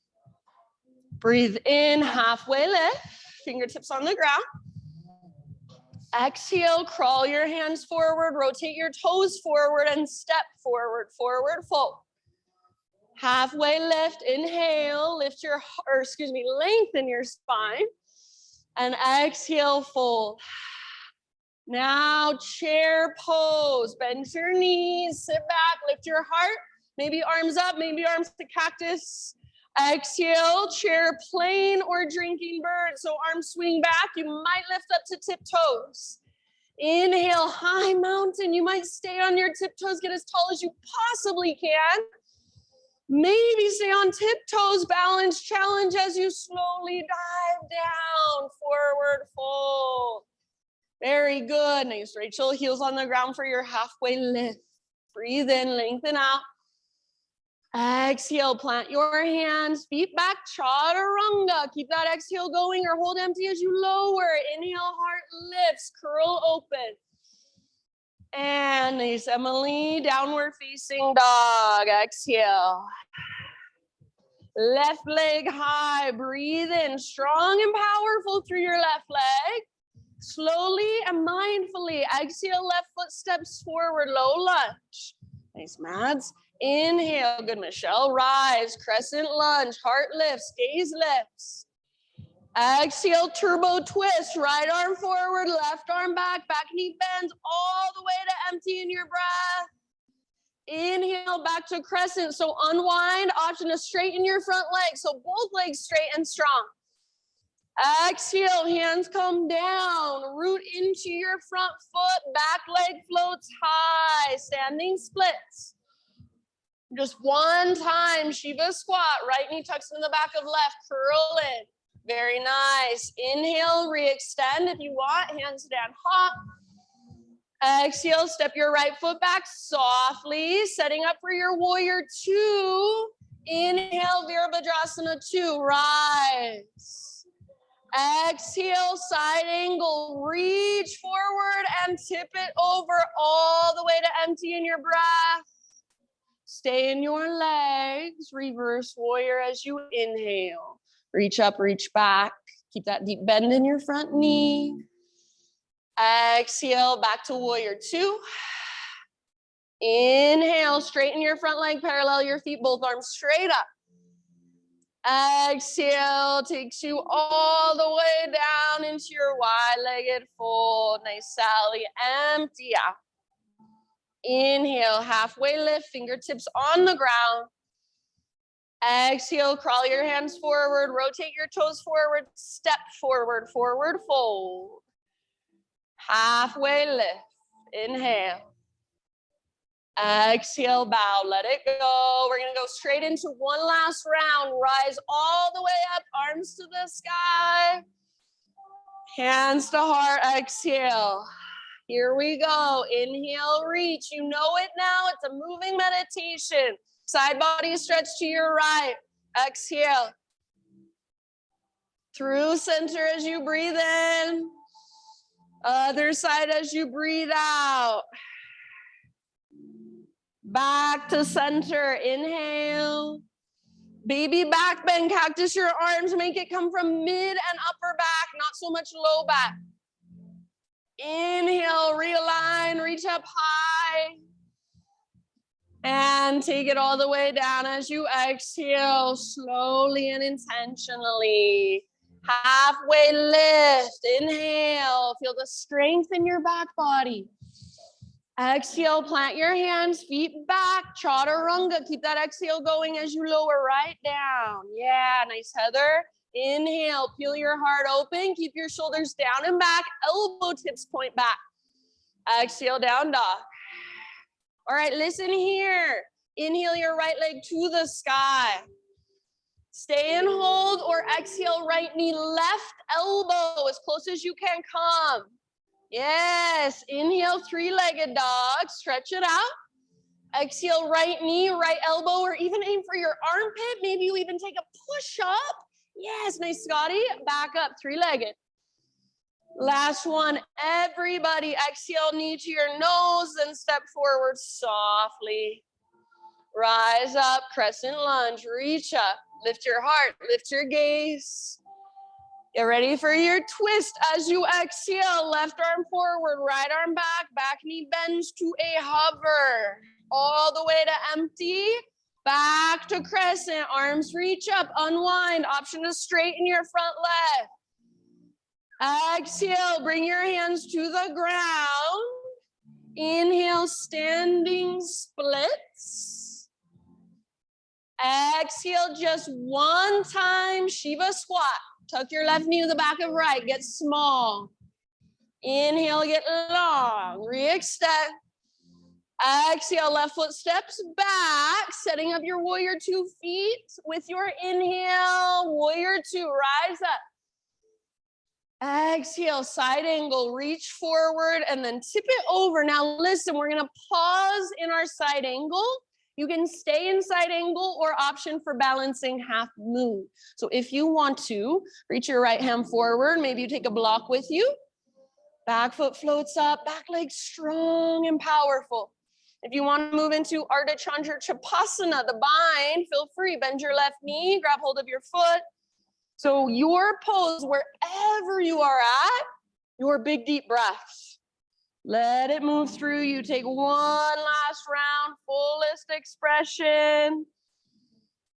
Breathe in, halfway lift, fingertips on the ground. Exhale, crawl your hands forward, rotate your toes forward and step forward, forward fold. Halfway lift, inhale, lengthen your spine. And exhale, fold. Now chair pose, bend your knees, sit back, lift your heart, maybe arms up, maybe arms to cactus. Exhale, chair plane or drinking bird. So arms swing back, you might lift up to tiptoes. Inhale, high mountain. You might stay on your tiptoes, get as tall as you possibly can. Maybe stay on tiptoes, balance challenge as you slowly dive down, forward fold. Very good. Nice, Rachel. Heels on the ground for your halfway lift. Breathe in, lengthen out. Exhale, plant your hands, feet back, chaturanga. Keep that exhale going or hold empty as you lower. Inhale, heart lifts, curl open. And nice, Emily, downward facing dog. Exhale. Left leg high, breathe in, strong and powerful through your left leg. Slowly and mindfully, exhale, left foot steps forward, low lunge. Nice, Mads. Inhale, good, Michelle. Rise, crescent lunge, heart lifts, gaze lifts. Exhale, turbo twist, right arm forward, left arm back, back knee bends all the way to empty in your breath. Inhale, back to crescent. So unwind, option to straighten your front leg. So both legs straight and strong. Exhale, hands come down, root into your front foot, back leg floats high, standing splits. Just one time, Shiva squat, right knee tucks in the back of left, curl in. Very nice. Inhale, re-extend if you want, hands down, hop. Exhale, step your right foot back softly, setting up for your warrior two. Inhale, Virabhadrasana 2, rise. Exhale, side angle, reach forward and tip it over all the way to empty in your breath. Stay in your legs, reverse warrior as you inhale. Reach up, reach back. Keep that deep bend in your front knee. Exhale, back to warrior two. Inhale, straighten your front leg, parallel your feet, both arms straight up. Exhale, takes you all the way down into your wide-legged fold. Nice, Sally. Empty out. Inhale, halfway lift, fingertips on the ground. Exhale, crawl your hands forward, rotate your toes forward, step forward, forward fold. Halfway lift, inhale. Exhale, bow, let it go. We're gonna go straight into one last round. Rise all the way up, arms to the sky. Hands to heart, exhale. Here we go. Inhale, reach. You know it now. It's a moving meditation. Side body stretch to your right. Exhale. Through center as you breathe in. Other side as you breathe out. Back to center. Inhale. Baby back bend. Cactus your arms. Make it come from mid and upper back, not so much low back. Inhale, realign, reach up high. And take it all the way down as you exhale, slowly and intentionally. Halfway lift, inhale, feel the strength in your back body. Exhale, plant your hands, feet back, chaturanga. Keep that exhale going as you lower right down. Yeah, nice, Heather. Inhale, peel your heart open, keep your shoulders down and back, elbow tips point back. Exhale, down dog. All right, listen here. Inhale your right leg to the sky. Stay and hold or exhale, right knee, left elbow as close as you can come. Yes, inhale, three-legged dog, stretch it out. Exhale, right knee, right elbow, or even aim for your armpit. Maybe you even take a push up. Yes, nice, Scotty. Back up, three-legged. Last one, everybody. Exhale, knee to your nose, then step forward softly. Rise up, crescent lunge, reach up, lift your heart, lift your gaze. Get ready for your twist as you exhale. Left arm forward, right arm back, back knee bends to a hover. All the way to empty, back to crescent, arms reach up, unwind, option to straighten your front leg. Exhale, bring your hands to the ground. Inhale, standing splits. Exhale, just one time, Shiva squat. Tuck your left knee to the back of right, get small. Inhale, get long, re-extend. Exhale, left foot steps back, setting up your warrior 2 feet with your inhale, warrior 2, rise up. Exhale, side angle, reach forward and then tip it over. Now listen, we're gonna pause in our side angle. You can stay in side angle or option for balancing half moon. So if you want to, reach your right hand forward. Maybe you take a block with you. Back foot floats up, back leg strong and powerful. If you want to move into Ardha Chandra Chapasana, the bind, feel free. Bend your left knee, grab hold of your foot. So your pose, wherever you are at, your big deep breaths. Let it move through you. Take one last round, fullest expression.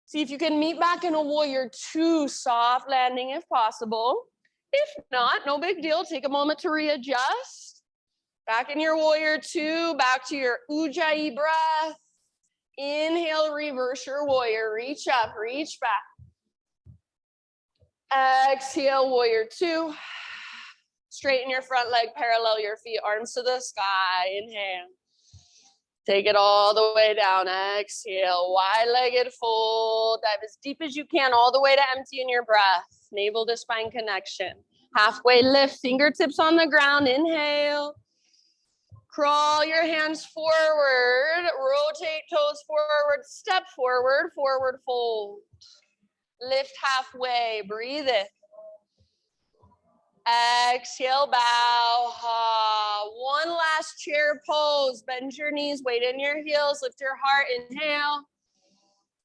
See if you can meet back in a warrior 2, soft landing if possible. If not, no big deal. Take a moment to readjust. Back in your warrior 2, back to your Ujjayi breath. Inhale, reverse your warrior. Reach up, reach back. Exhale, warrior 2. Straighten your front leg, parallel your feet, arms to the sky. Inhale. Take it all the way down. Exhale, wide-legged fold. Dive as deep as you can, all the way to empty in your breath. Navel to spine connection. Halfway lift, fingertips on the ground. Inhale. Crawl your hands forward. Rotate toes forward. Step forward. Forward fold. Lift halfway. Breathe it. Exhale, bow. One last chair pose. Bend your knees, weight in your heels, lift your heart. Inhale.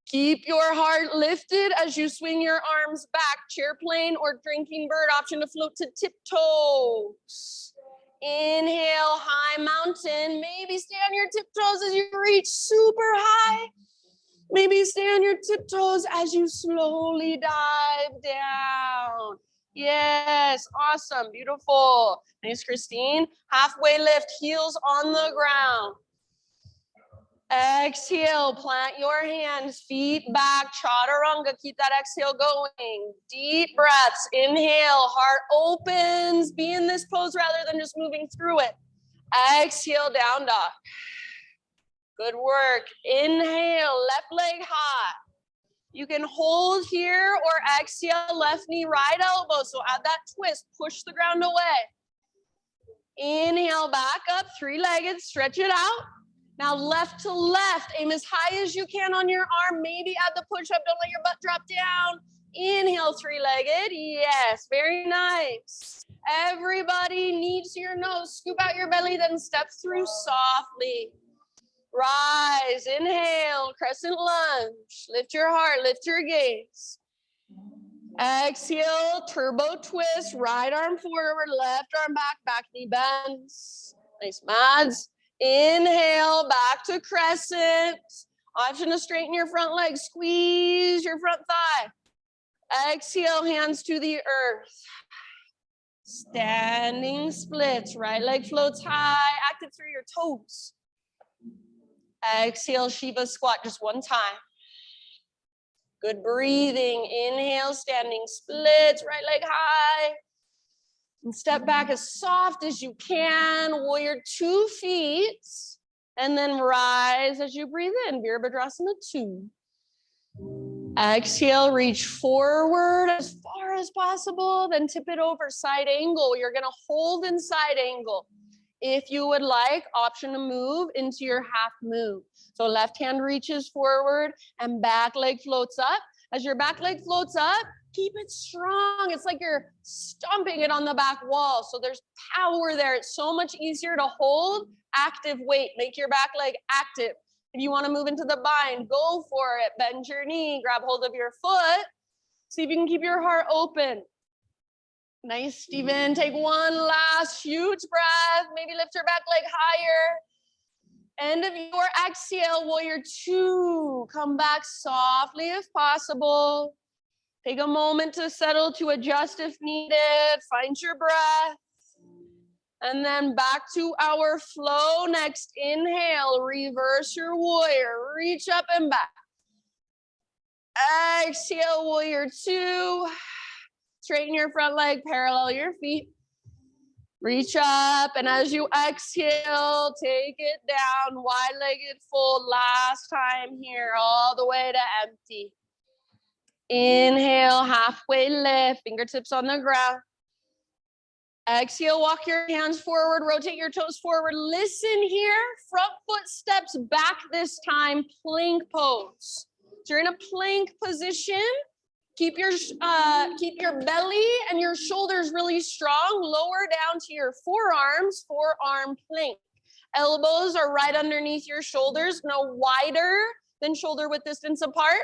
Keep your heart lifted as you swing your arms back. Chair plane or drinking bird, option to float to tiptoes. Inhale, high mountain. Maybe stay on your tiptoes as you reach super high. Maybe stay on your tiptoes as you slowly dive down. Yes, awesome, beautiful. Nice, Christine. Halfway lift, heels on the ground. Exhale, plant your hands, feet back, chaturanga. Keep that exhale going. Deep breaths, inhale, heart opens. Be in this pose rather than just moving through it. Exhale, down dog. Good work. Inhale, left leg high. You can hold here or exhale, left knee, right elbow. So add that twist, push the ground away. Inhale, back up, three-legged, stretch it out. Now left to left, aim as high as you can on your arm. Maybe add the push-up, don't let your butt drop down. Inhale, three-legged, yes, very nice. Everybody, knee to your nose, scoop out your belly, then step through softly. Rise, inhale, crescent lunge. Lift your heart, lift your gaze. Exhale, turbo twist, right arm forward, left arm back, back knee bends. Nice, Mads. Inhale, back to crescent. Option to straighten your front leg, squeeze your front thigh. Exhale, hands to the earth. Standing splits, right leg floats high, active through your toes. Exhale, Shiva squat just one time. Good breathing. Inhale, standing splits, right leg high. And step back as soft as you can. Warrior 2 feet. And then rise as you breathe in. Virabhadrasana 2. Exhale, reach forward as far as possible. Then tip it over, side angle. You're going to hold in side angle. If you would like, option to move into your half move. So left hand reaches forward and back leg floats up. As your back leg floats up, keep it strong. It's like you're stomping it on the back wall. So there's power there. It's so much easier to hold active weight. Make your back leg active. If you want to move into the bind, go for it. Bend your knee, grab hold of your foot. See if you can keep your heart open. Nice, Stephen. Take one last huge breath. Maybe lift your back leg higher. End of your exhale, warrior 2. Come back softly if possible. Take a moment to settle, to adjust if needed. Find your breath. And then back to our flow. Next inhale, reverse your warrior. Reach up and back. Exhale, warrior 2. Straighten your front leg, parallel your feet. Reach up, and as you exhale, take it down, wide-legged fold. Last time here, all the way to empty. Inhale, halfway lift, fingertips on the ground. Exhale, walk your hands forward, rotate your toes forward. Listen here, front foot steps back this time, plank pose. So you're in a plank position. Keep your belly and your shoulders really strong. Lower down to your forearms, forearm plank. Elbows are right underneath your shoulders, no wider than shoulder width distance apart.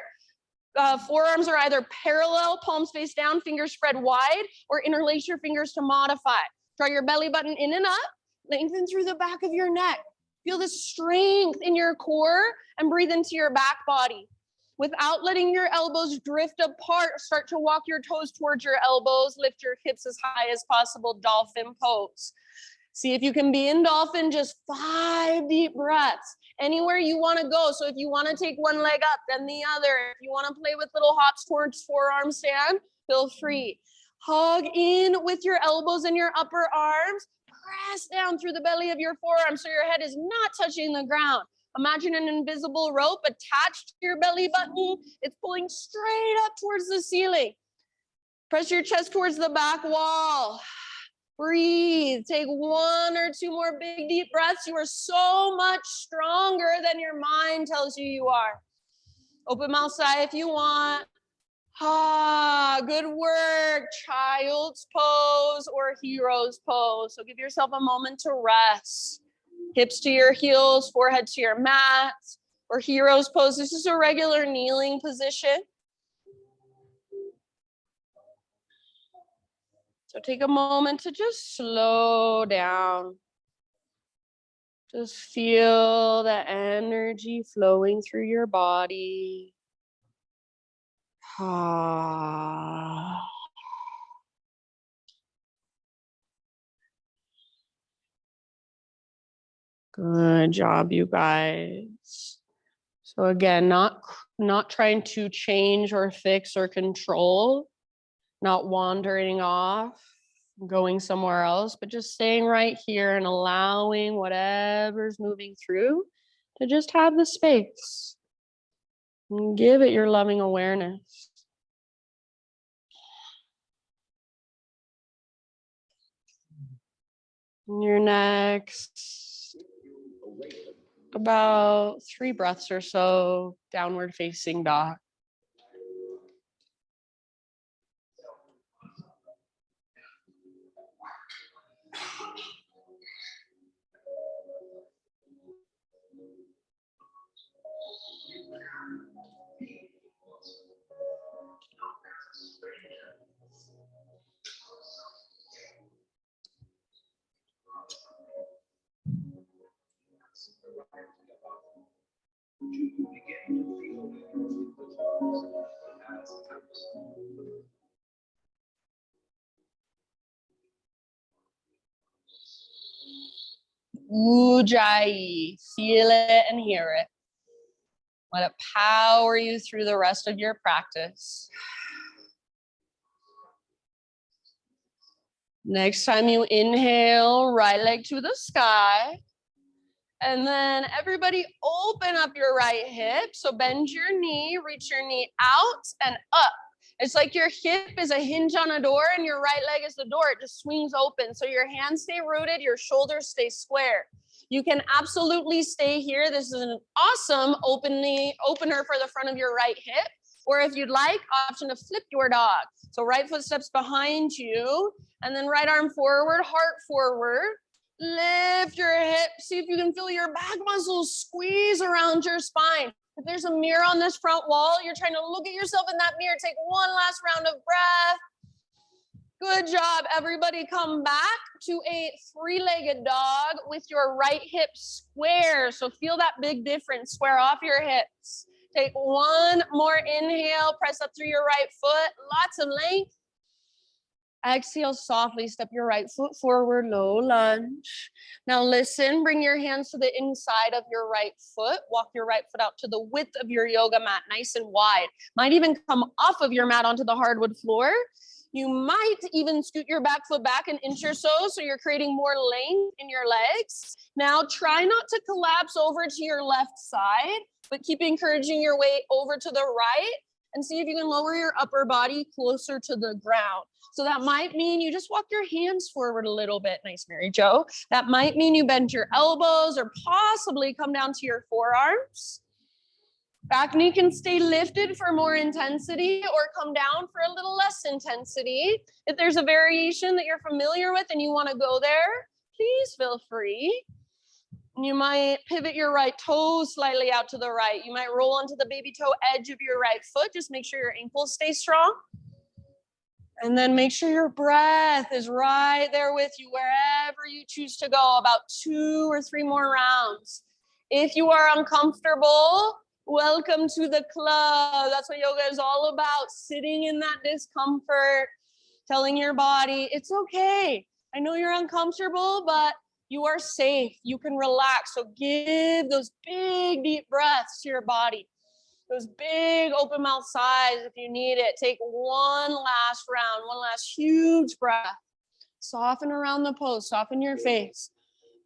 Forearms are either parallel, palms face down, fingers spread wide, or interlace your fingers to modify. Draw your belly button in and up, lengthen through the back of your neck. Feel the strength in your core and breathe into your back body. Without letting your elbows drift apart, start to walk your toes towards your elbows, lift your hips as high as possible, dolphin pose. See if you can be in dolphin, just 5 deep breaths. Anywhere you want to go. So if you want to take one leg up, then the other. If you want to play with little hops towards forearm stand, feel free. Hug in with your elbows and your upper arms. Press down through the belly of your forearm so your head is not touching the ground. Imagine an invisible rope attached to your belly button. It's pulling straight up towards the ceiling. Press your chest towards the back wall. Breathe. Take 1 or 2 more big, deep breaths. You are so much stronger than your mind tells you you are. Open mouth sigh if you want. Ah, good work. Child's pose or hero's pose. So give yourself a moment to rest. Hips to your heels, forehead to your mat, or hero's pose. This is a regular kneeling position. So take a moment to just slow down. Just feel the energy flowing through your body. Ah. Good job, you guys. So again, not trying to change or fix or control, not wandering off, going somewhere else, but just staying right here and allowing whatever's moving through to just have the space and give it your loving awareness. Your next about 3 breaths or so, downward facing dog. Ujjayi, feel it and hear it. Let it power you through the rest of your practice. Next time you inhale, right leg to the sky. And then everybody open up your right hip. So bend your knee, reach your knee out and up. It's like your hip is a hinge on a door and your right leg is the door. It just swings open. So your hands stay rooted, your shoulders stay square. You can absolutely stay here. This is an awesome opener for the front of your right hip. Or if you'd like, option to flip your dog. So right foot steps behind you and then right arm forward, heart forward. Lift your hips. See if you can feel your back muscles squeeze around your spine. If there's a mirror on this front wall, you're trying to look at yourself in that mirror. Take one last round of breath. Good job. Everybody come back to a 3-legged dog with your right hip square. So feel that big difference. Square off your hips. Take one more inhale. Press up through your right foot. Lots of length. Exhale softly, step your right foot forward, low lunge. Now listen, bring your hands to the inside of your right foot. Walk your right foot out to the width of your yoga mat, nice and wide. Might even come off of your mat onto the hardwood floor. You might even scoot your back foot back an inch or so you're creating more length in your legs. Now try not to collapse over to your left side, but keep encouraging your weight over to the right and see if you can lower your upper body closer to the ground. So that might mean you just walk your hands forward a little bit. Nice, Mary Jo. That might mean you bend your elbows or possibly come down to your forearms. Back knee can stay lifted for more intensity or come down for a little less intensity. If there's a variation that you're familiar with and you want to go there, please feel free. You might pivot your right toe slightly out to the right. You might roll onto the baby toe edge of your right foot. Just make sure your ankles stay strong. And then make sure your breath is right there with you wherever you choose to go, about 2 or 3 more rounds. If you are uncomfortable, welcome to the club. That's what yoga is all about, sitting in that discomfort, telling your body, it's okay. I know you're uncomfortable, but you are safe. You can relax. So give those big, deep breaths to your body. Those big open mouth sighs if you need it. Take one last round, one last huge breath. Soften around the pose, soften your face.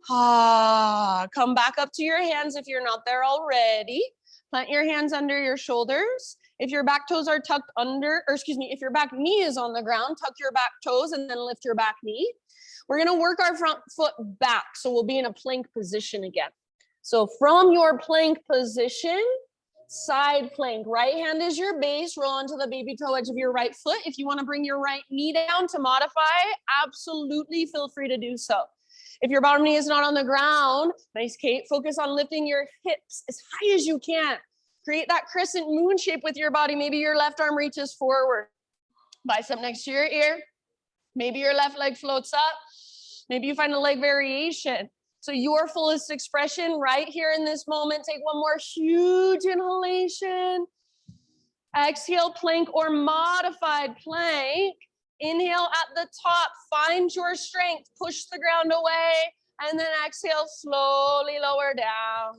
Come back up to your hands if you're not there already. Plant your hands under your shoulders. If your back toes are tucked under, if your back knee is on the ground, tuck your back toes and then lift your back knee. We're gonna work our front foot back. So we'll be in a plank position again. So from your plank position, side plank, right hand is your base, roll onto the baby toe edge of your right foot. If you want to bring your right knee down to modify, absolutely feel free to do so. If your bottom knee is not on the ground, nice, Kate, focus on lifting your hips as high as you can. Create that crescent moon shape with your body. Maybe your left arm reaches forward. Bicep next to your ear. Maybe your left leg floats up. Maybe you find a leg variation. So your fullest expression right here in this moment. Take one more huge inhalation. Exhale, plank or modified plank. Inhale at the top, find your strength, push the ground away, and then exhale, slowly lower down.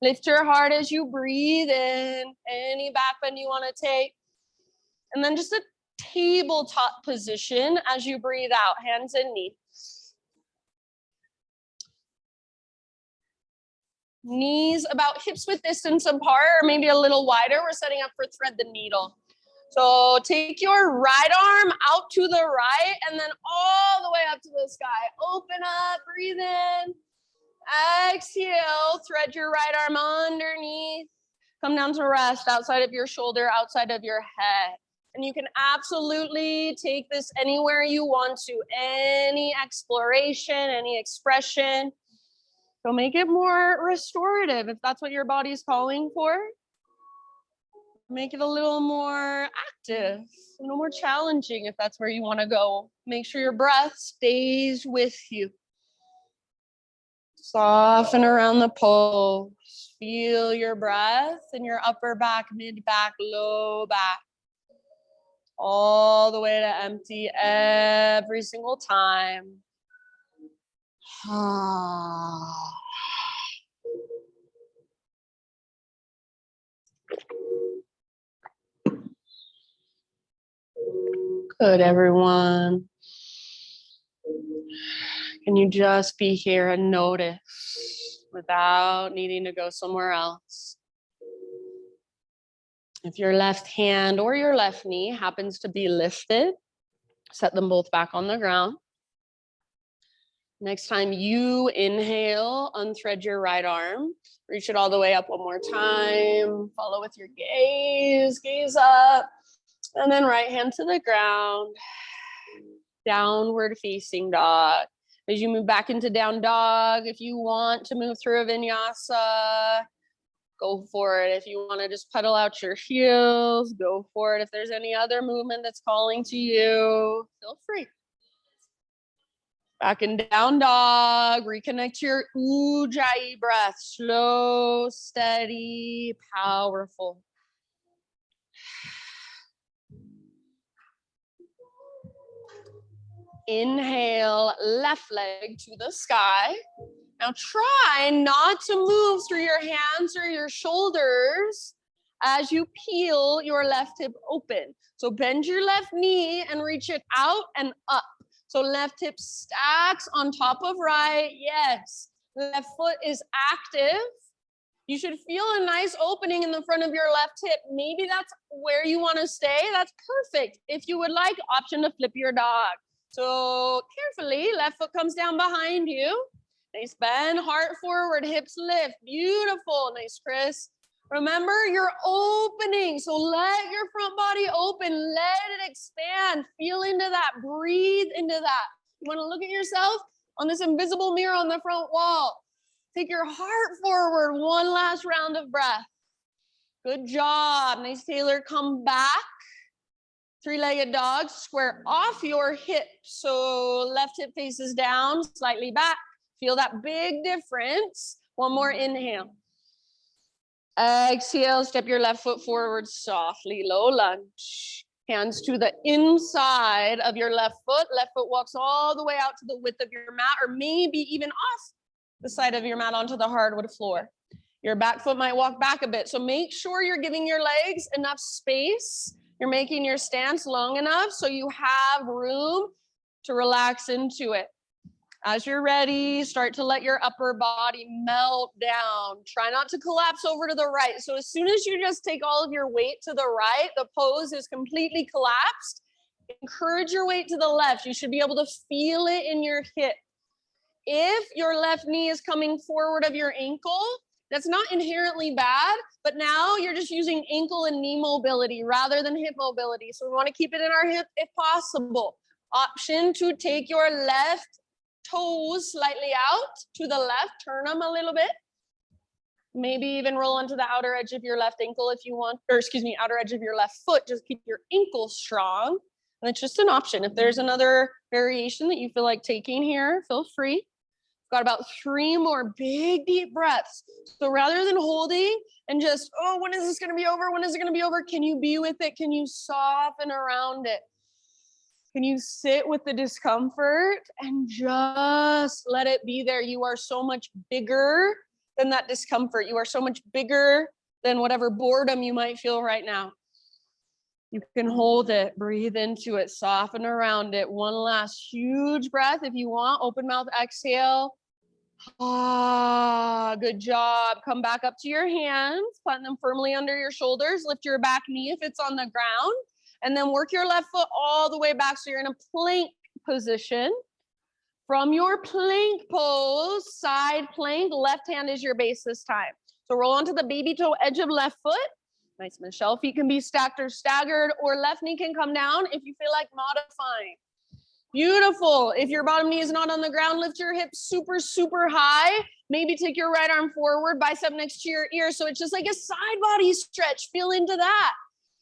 Lift your heart as you breathe in, any back bend you want to take. And then just a tabletop position as you breathe out, hands and knees. Knees about hips width distance apart, or maybe a little wider. We're setting up for thread the needle. So take your right arm out to the right and then all the way up to the sky. Open up, breathe in. Exhale, thread your right arm underneath. Come down to rest outside of your shoulder, outside of your head. And you can absolutely take this anywhere you want to, any exploration, any expression. So make it more restorative if that's what your body's calling for. Make it a little more active, a little more challenging if that's where you want to go. Make sure your breath stays with you. Soften around the pose. Feel your breath in your upper back, mid back, low back. All the way to empty every single time. Good, everyone. Can you just be here and notice without needing to go somewhere else? If your left hand or your left knee happens to be lifted, set them both back on the ground. Next time you inhale, unthread your right arm. Reach it all the way up one more time. Follow with your gaze, gaze up. And then right hand to the ground. Downward facing dog. As you move back into down dog, if you want to move through a vinyasa, go for it. If you want to just pedal out your heels, go for it. If there's any other movement that's calling to you, feel free. Back in down dog, reconnect your Ujjayi breath. Slow, steady, powerful. Inhale, left leg to the sky. Now try not to move through your hands or your shoulders as you peel your left hip open. So bend your left knee and reach it out and up. So left hip stacks on top of right. Yes. Left foot is active. You should feel a nice opening in the front of your left hip. Maybe that's where you want to stay. That's perfect. If you would like, option to flip your dog. So carefully, left foot comes down behind you. Nice bend, heart forward, hips lift. Beautiful. Nice, Chris. Remember, you're opening. So let your front body open. Let it expand. Feel into that. Breathe into that. You want to look at yourself on this invisible mirror on the front wall. Take your heart forward. One last round of breath. Good job. Nice, Taylor. Come back. Three-legged dog. Square off your hips. So left hip faces down, slightly back. Feel that big difference. One more inhale. Exhale, step your left foot forward softly, low lunge. Hands to the inside of your left foot. Left foot walks all the way out to the width of your mat, or maybe even off the side of your mat onto the hardwood floor. Your back foot might walk back a bit. So make sure you're giving your legs enough space. You're making your stance long enough so you have room to relax into it. As you're ready, start to let your upper body melt down. Try not to collapse over to the right. So as soon as you just take all of your weight to the right, the pose is completely collapsed. Encourage your weight to the left. You should be able to feel it in your hip. If your left knee is coming forward of your ankle, that's not inherently bad, but now you're just using ankle and knee mobility rather than hip mobility. So we want to keep it in our hip if possible. Option to take your left toes slightly out to the left, turn them a little bit. Maybe even roll onto the outer edge of your left ankle if you want, or excuse me, outer edge of your left foot. Just keep your ankle strong. And it's just an option. If there's another variation that you feel like taking here, feel free. Got about 3 more big, deep breaths. So rather than holding and just, oh, when is this going to be over? When is it going to be over? Can you be with it? Can you soften around it? Can you sit with the discomfort and just let it be there? You are so much bigger than that discomfort. You are so much bigger than whatever boredom you might feel right now. You can hold it, breathe into it, soften around it. One last huge breath if you want. Open mouth exhale. Ah, good job. Come back up to your hands, plant them firmly under your shoulders. Lift your back knee if it's on the ground, and then work your left foot all the way back. So you're in a plank position. From your plank pose, side plank, left hand is your base this time. So roll onto the baby toe edge of left foot. Nice, Michelle. Feet can be stacked or staggered, or left knee can come down if you feel like modifying. Beautiful. If your bottom knee is not on the ground, lift your hips super, super high. Maybe take your right arm forward, bicep next to your ear. So it's just like a side body stretch. Feel into that.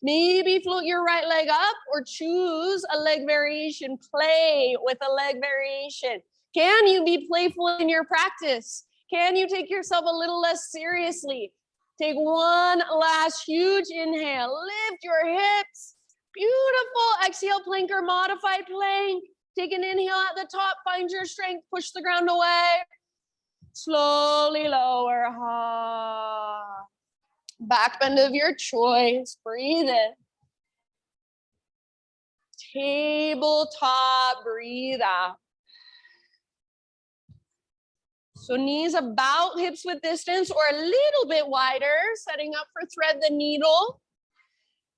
Maybe float your right leg up or choose a leg variation. Play with a leg variation. Can you be playful in your practice? Can you take yourself a little less seriously? Take one last huge inhale. Lift your hips. Beautiful. Exhale, plank or modified plank. Take an inhale at the top. Find your strength. Push the ground away. Slowly lower. Ha. Back bend of your choice. Breathe in. Tabletop. Breathe out. So knees about hips width distance or a little bit wider, setting up for thread the needle.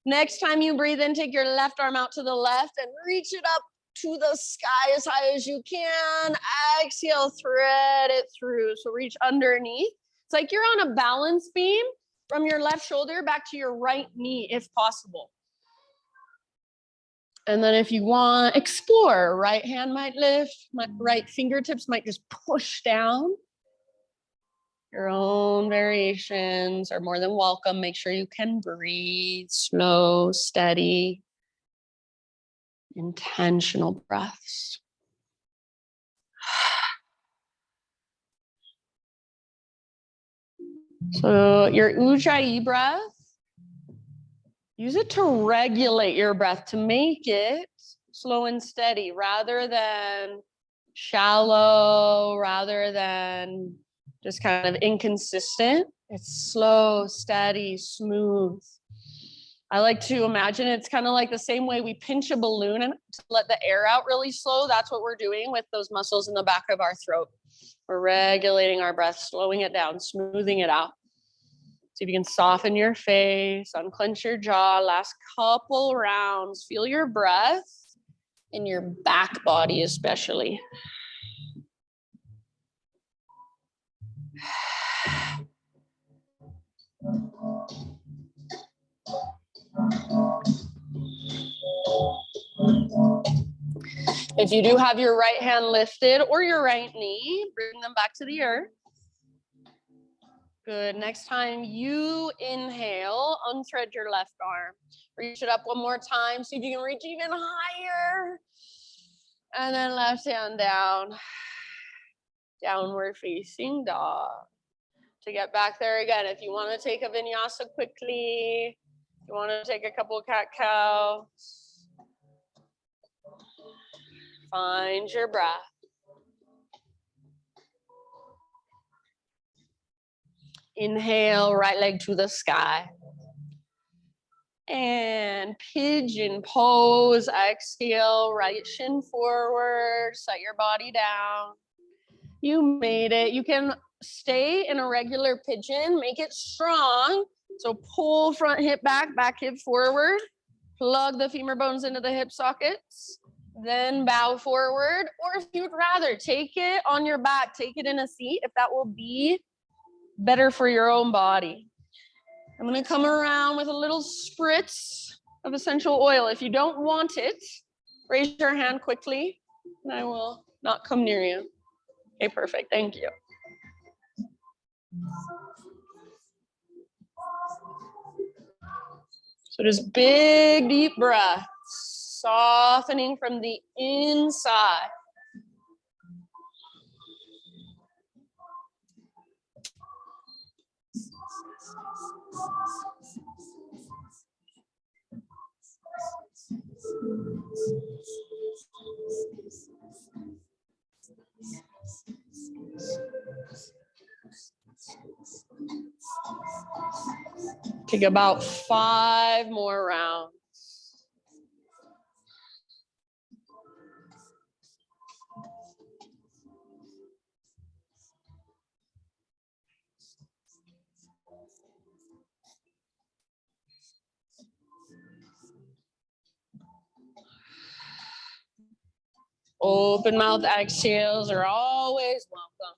Next time you breathe in, take your left arm out to the left and reach it up to the sky as high as you can. Exhale, thread it through. So reach underneath. It's like you're on a balance beam from your left shoulder back to your right knee if possible. And then if you want, explore. Right hand might lift, right fingertips might just push down. Your own variations are more than welcome. Make sure you can breathe, slow, steady, intentional breaths. So your Ujjayi breath, use it to regulate your breath, to make it slow and steady rather than shallow, rather than just kind of inconsistent. It's slow, steady, smooth. I like to imagine it's kind of like the same way we pinch a balloon and to let the air out really slow. That's what we're doing with those muscles in the back of our throat. We're regulating our breath, slowing it down, smoothing it out. See if you can soften your face, unclench your jaw. Last couple rounds. Feel your breath in your back body especially. If you do have your right hand lifted or your right knee, bring them back to the earth. Good. Next time you inhale, unthread your left arm. Reach it up one more time. See if you can reach even higher. And then left hand down. Downward facing dog. To get back there again, if you want to take a vinyasa quickly, you want to take a couple of cat-cows. Find your breath. Inhale, right leg to the sky. And pigeon pose. Exhale, right shin forward. Set your body down. You made it. You can stay in a regular pigeon. Make it strong. So pull front hip back, back hip forward. Plug the femur bones into the hip sockets. Then bow forward. Or if you'd rather, take it on your back. Take it in a seat if that will be better for your own body. I'm going to come around with a little spritz of essential oil. If you don't want it, raise your hand quickly and I will not come near you. Okay, perfect. Thank you. So just big, deep breaths, softening from the inside. Take about 5 more rounds. Open mouth exhales are always welcome.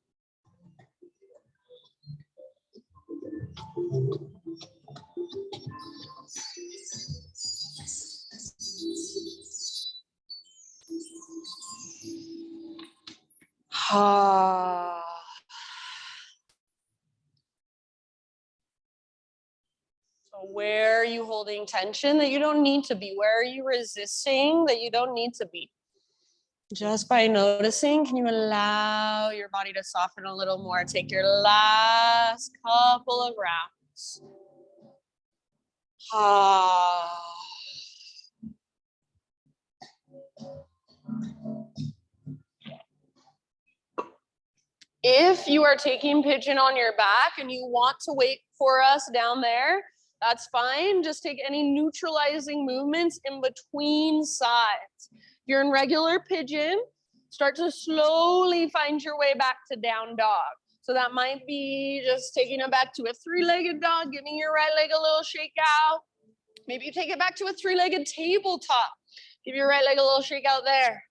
Ah. So where are you holding tension that you don't need to be? Where are you resisting that you don't need to be? Just by noticing, can you allow your body to soften a little more? Take your last couple of rounds. Ah. If you are taking pigeon on your back and you want to wait for us down there, that's fine. Just take any neutralizing movements in between sides. If you're in regular pigeon, start to slowly find your way back to down dog. So that might be just taking it back to a three-legged dog, giving your right leg a little shake out. Maybe you take it back to a three-legged tabletop. Give your right leg a little shake out there.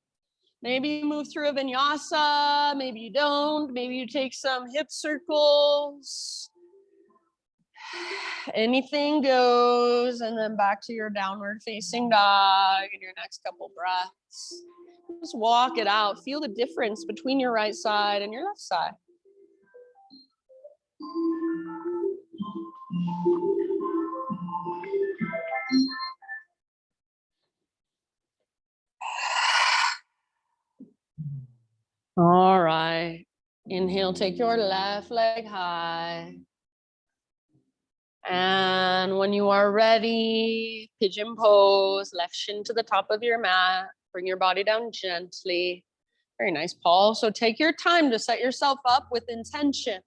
Maybe you move through a vinyasa, maybe you don't, maybe you take some hip circles. Anything goes, and then back to your downward facing dog in your next couple breaths. Just walk it out. Feel the difference between your right side and your left side. All right. Inhale, take your left leg high. And when you are ready, pigeon pose, left shin to the top of your mat. Bring your body down gently. Very nice, Paul. So take your time to set yourself up with intention.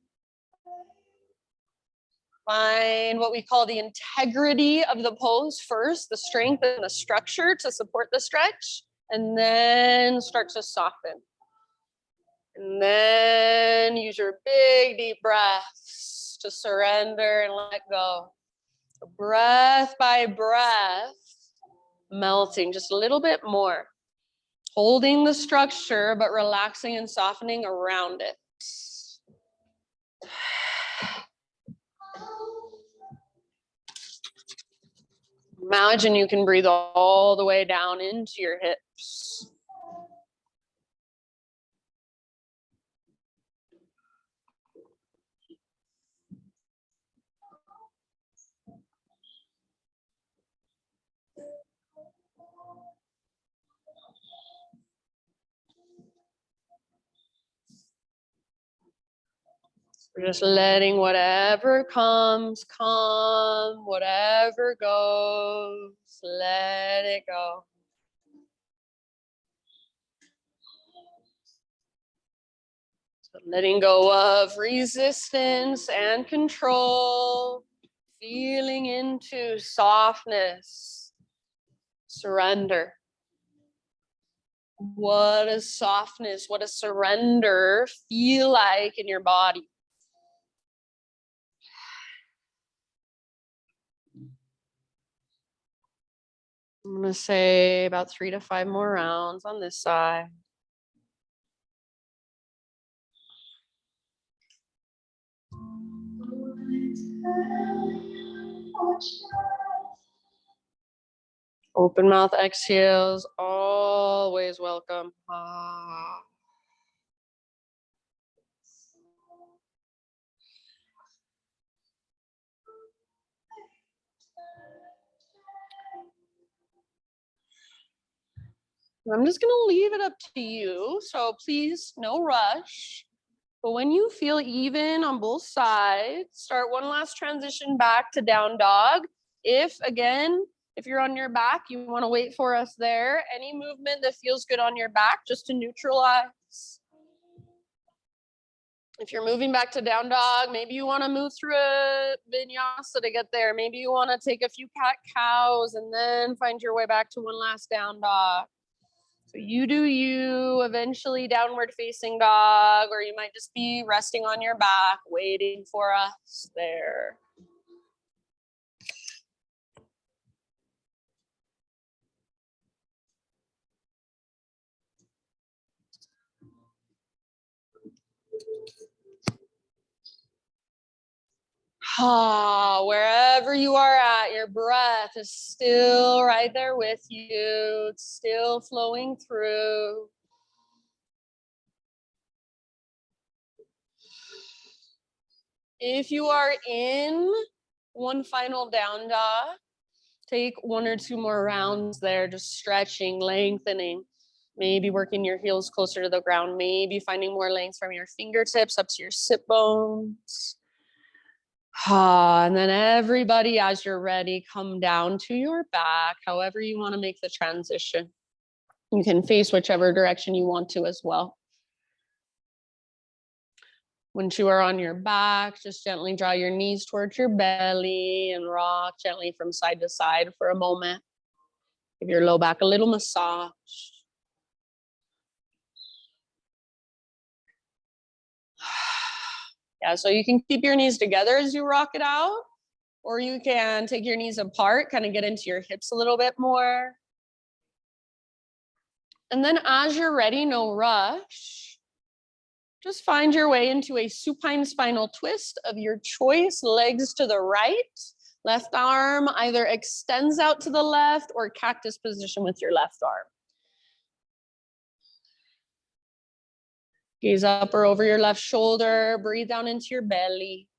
Find what we call the integrity of the pose first, the strength and the structure to support the stretch, and then start to soften. And then use your big deep breaths to surrender and let go. Breath by breath, melting just a little bit more. Holding the structure, but relaxing and softening around it. Imagine you can breathe all the way down into your hips. We're just letting whatever comes, come, whatever goes, let it go. So letting go of resistance and control, feeling into softness, surrender. What does softness, what does surrender feel like in your body? I'm going to say about 3 to 5 more rounds on this side. Open mouth exhales, always welcome. Ah. I'm just going to leave it up to you. So please, no rush. But when you feel even on both sides, start one last transition back to down dog. If you're on your back, you want to wait for us there. Any movement that feels good on your back, just to neutralize. If you're moving back to down dog, maybe you want to move through a vinyasa to get there. Maybe you want to take a few cat cows and then find your way back to one last down dog. So you do you, eventually downward facing dog, or you might just be resting on your back, waiting for us there. Wherever you are at, your breath is still right there with you. It's still flowing through. If you are in one final down dog, take 1 or 2 more rounds there, just stretching, lengthening, maybe working your heels closer to the ground, maybe finding more length from your fingertips up to your sit bones. And then everybody, as you're ready, come down to your back, however you want to make the transition. You can face whichever direction you want to as well. Once you are on your back, just gently draw your knees towards your belly and rock gently from side to side for a moment. Give your low back a little massage. Yeah, so you can keep your knees together as you rock it out, or you can take your knees apart, kind of get into your hips a little bit more. And then as you're ready, no rush. Just find your way into a supine spinal twist of your choice, legs to the right. Left arm either extends out to the left or cactus position with your left arm. Gaze up or over your left shoulder, breathe down into your belly.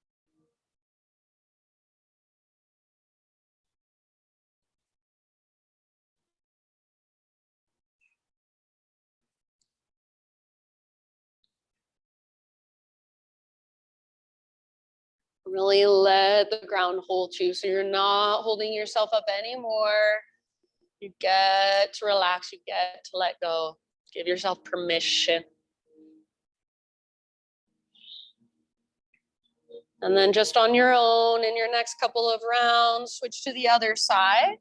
Really let the ground hold you, so you're not holding yourself up anymore. You get to relax, you get to let go. Give yourself permission. And then just on your own, in your next couple of rounds, switch to the other side.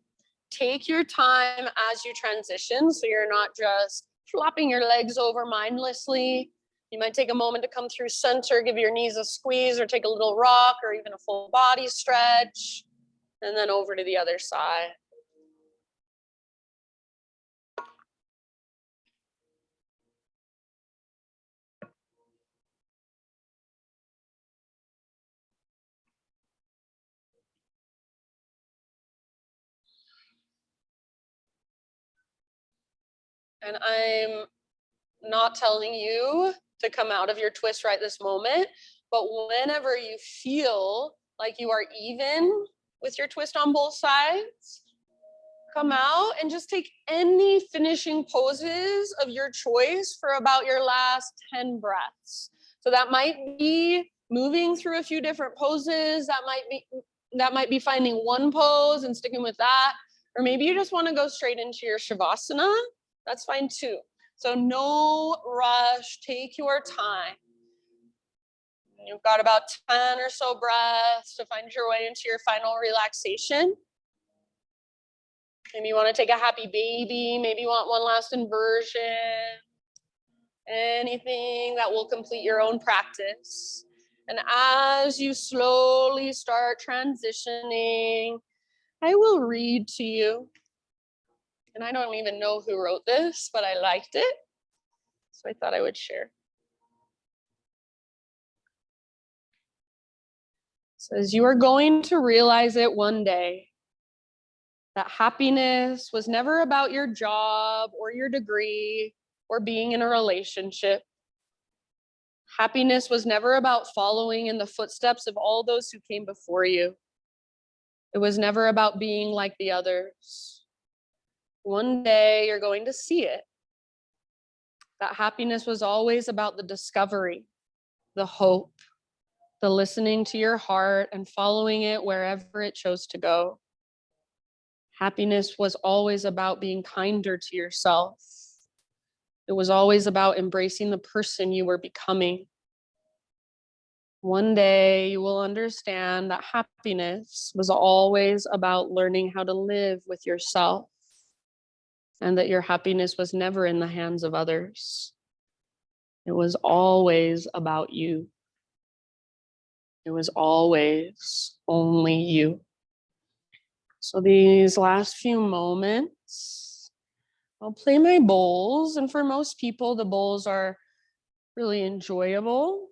Take your time as you transition, so you're not just flopping your legs over mindlessly. You might take a moment to come through center, give your knees a squeeze, or take a little rock, or even a full body stretch, and then over to the other side. And I'm not telling you to come out of your twist right this moment, but whenever you feel like you are even with your twist on both sides, come out and just take any finishing poses of your choice for about your last 10 breaths. So that might be moving through a few different poses. That might be finding one pose and sticking with that. Or maybe you just want to go straight into your Shavasana. That's fine too. So no rush, take your time. You've got about 10 or so breaths to find your way into your final relaxation. Maybe you want to take a happy baby. Maybe you want one last inversion. Anything that will complete your own practice. And as you slowly start transitioning, I will read to you. And I don't even know who wrote this, but I liked it. So I thought I would share. It says, you are going to realize it one day that happiness was never about your job or your degree or being in a relationship. Happiness was never about following in the footsteps of all those who came before you. It was never about being like the others. One day you're going to see it. That happiness was always about the discovery, the hope, the listening to your heart and following it wherever it chose to go. Happiness was always about being kinder to yourself. It was always about embracing the person you were becoming. One day you will understand that happiness was always about learning how to live with yourself, and that your happiness was never in the hands of others. It was always about you. It was always only you. So these last few moments, I'll play my bowls. And for most people, the bowls are really enjoyable.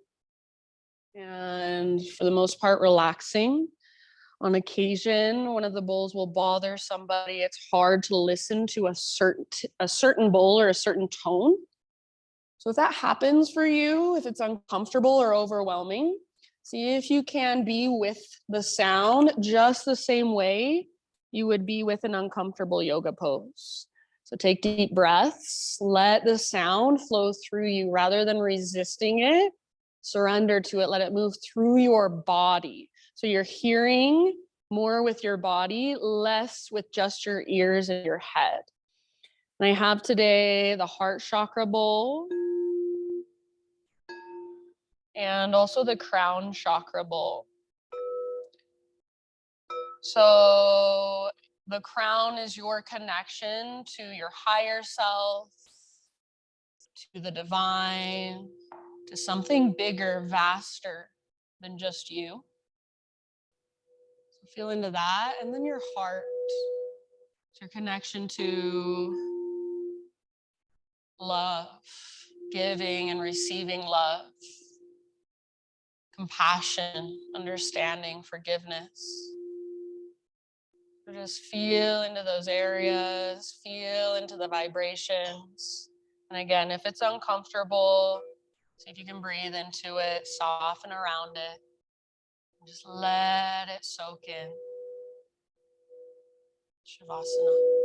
And for the most part, relaxing. On occasion, one of the bowls will bother somebody. It's hard to listen to a certain bowl or a certain tone. So if that happens for you, if it's uncomfortable or overwhelming, see if you can be with the sound just the same way you would be with an uncomfortable yoga pose. So take deep breaths, let the sound flow through you rather than resisting it. Surrender to it, let it move through your body. So you're hearing more with your body, less with just your ears and your head. And I have today the heart chakra bowl and also the crown chakra bowl. So the crown is your connection to your higher self, to the divine, to something bigger, vaster than just you. So feel into that. And then your heart, it's your connection to love, giving and receiving love, compassion, understanding, forgiveness. So just feel into those areas, feel into the vibrations. And again, if it's uncomfortable, see if you can breathe into it, soften around it, and just let it soak in. Shavasana.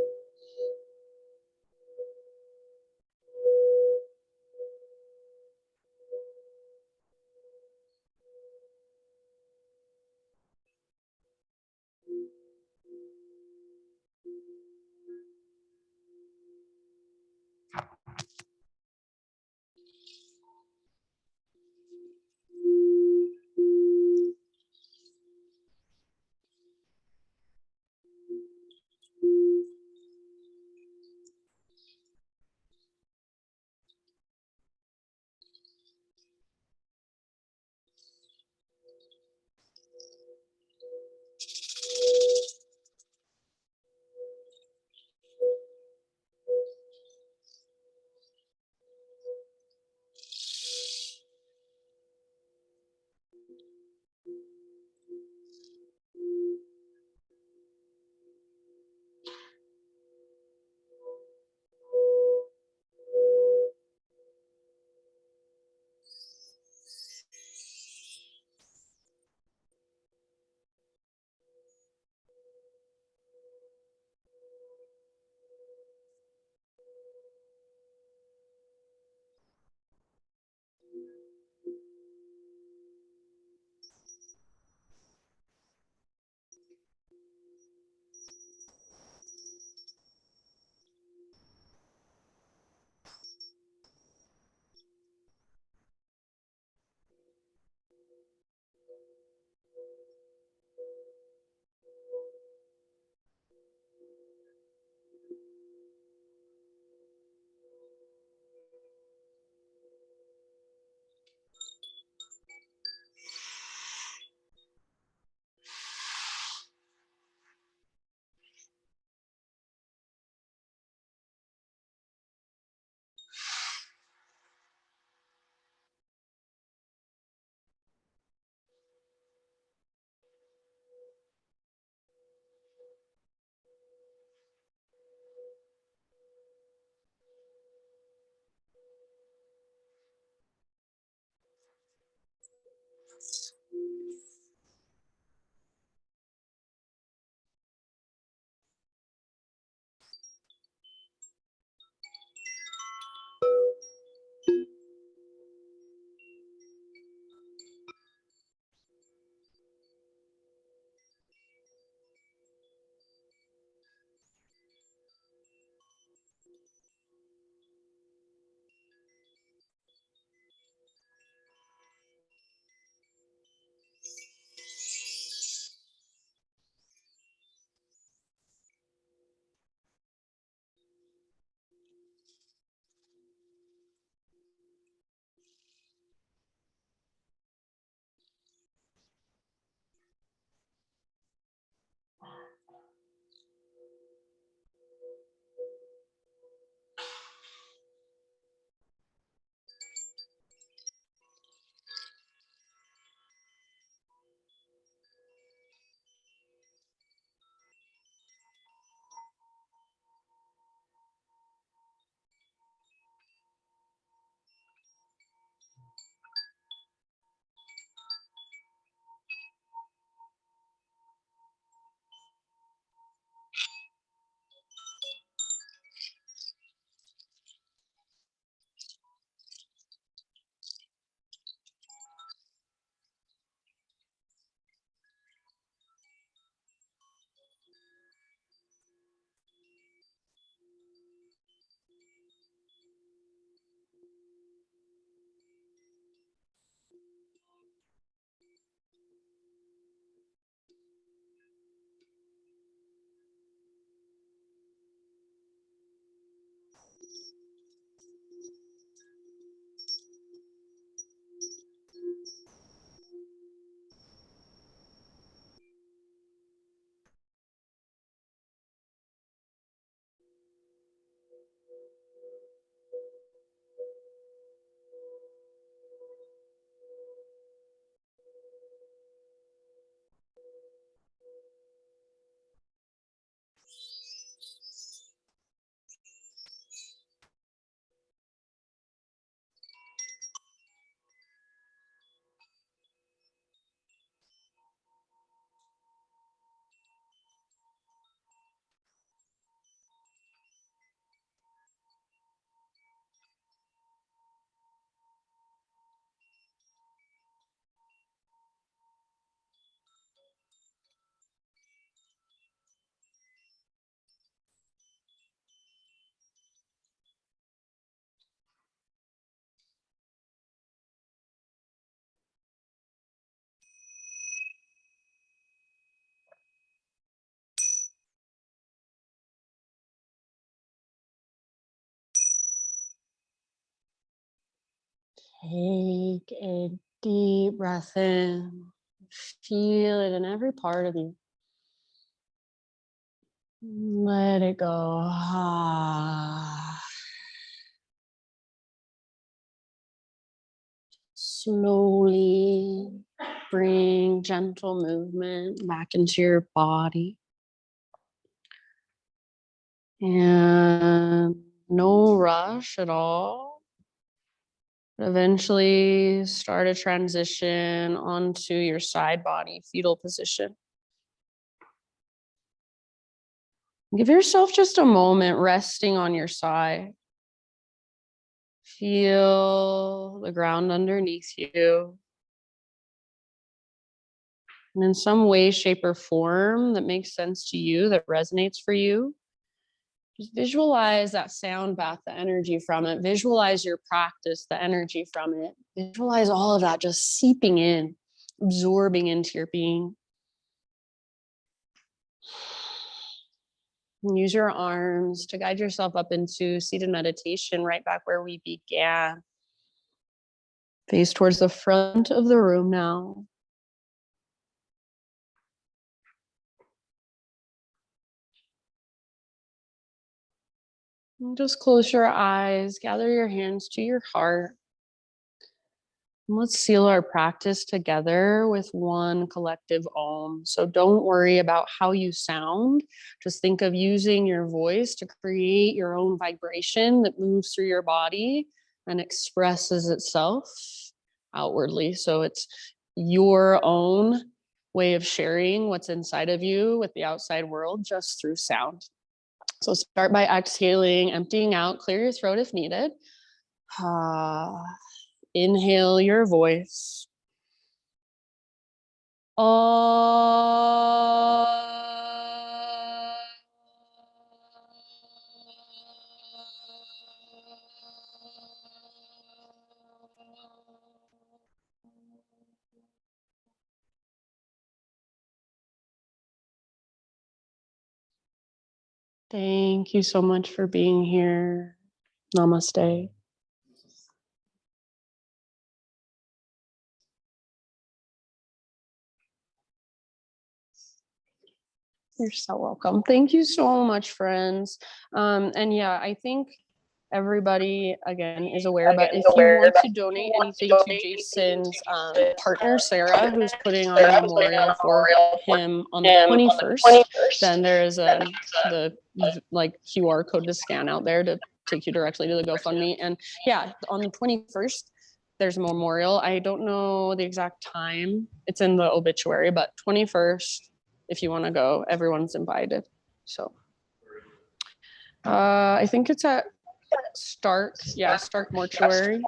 Take a deep breath in. Feel it in every part of you. Let it go. Slowly bring gentle movement back into your body. And no rush at all. Eventually start a transition onto your side body, fetal position. Give yourself just a moment resting on your side. Feel the ground underneath you. And in some way, shape, or form that makes sense to you, that resonates for you, just visualize that sound bath, the energy from it. Visualize your practice, the energy from it. Visualize all of that just seeping in, absorbing into your being. And use your arms to guide yourself up into seated meditation, right back where we began. Face towards the front of the room now. And just close your eyes, gather your hands to your heart. And let's seal our practice together with one collective Om. So don't worry about how you sound. Just think of using your voice to create your own vibration that moves through your body and expresses itself outwardly. So it's your own way of sharing what's inside of you with the outside world just through sound. So start by exhaling, emptying out, clear your throat if needed. Inhale your voice. Thank you so much for being here. Namaste. You're so welcome. Thank you so much, friends. And yeah, I think everybody again is aware, but if you want to donate anything to Jason's partner, Sarah, who's putting on a memorial for him on the 21st, then there is the like QR code to scan out there to take you directly to the GoFundMe. And yeah, on the 21st, there's a memorial. I don't know the exact time. It's in the obituary, but 21st, if you want to go, everyone's invited. So I think it's at Stark Mortuary.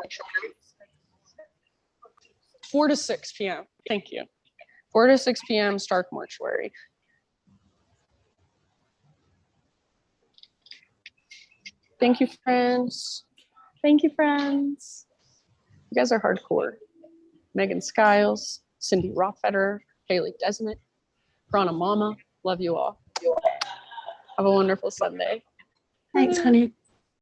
4 to 6 p.m. Thank you. 4 to 6 p.m. Stark Mortuary. Thank you, friends. Thank you, friends. You guys are hardcore. Megan Skiles, Cindy Rothfeder, Haley Desmet, Prana Mama. Love you all. Have a wonderful Sunday. Thanks, honey.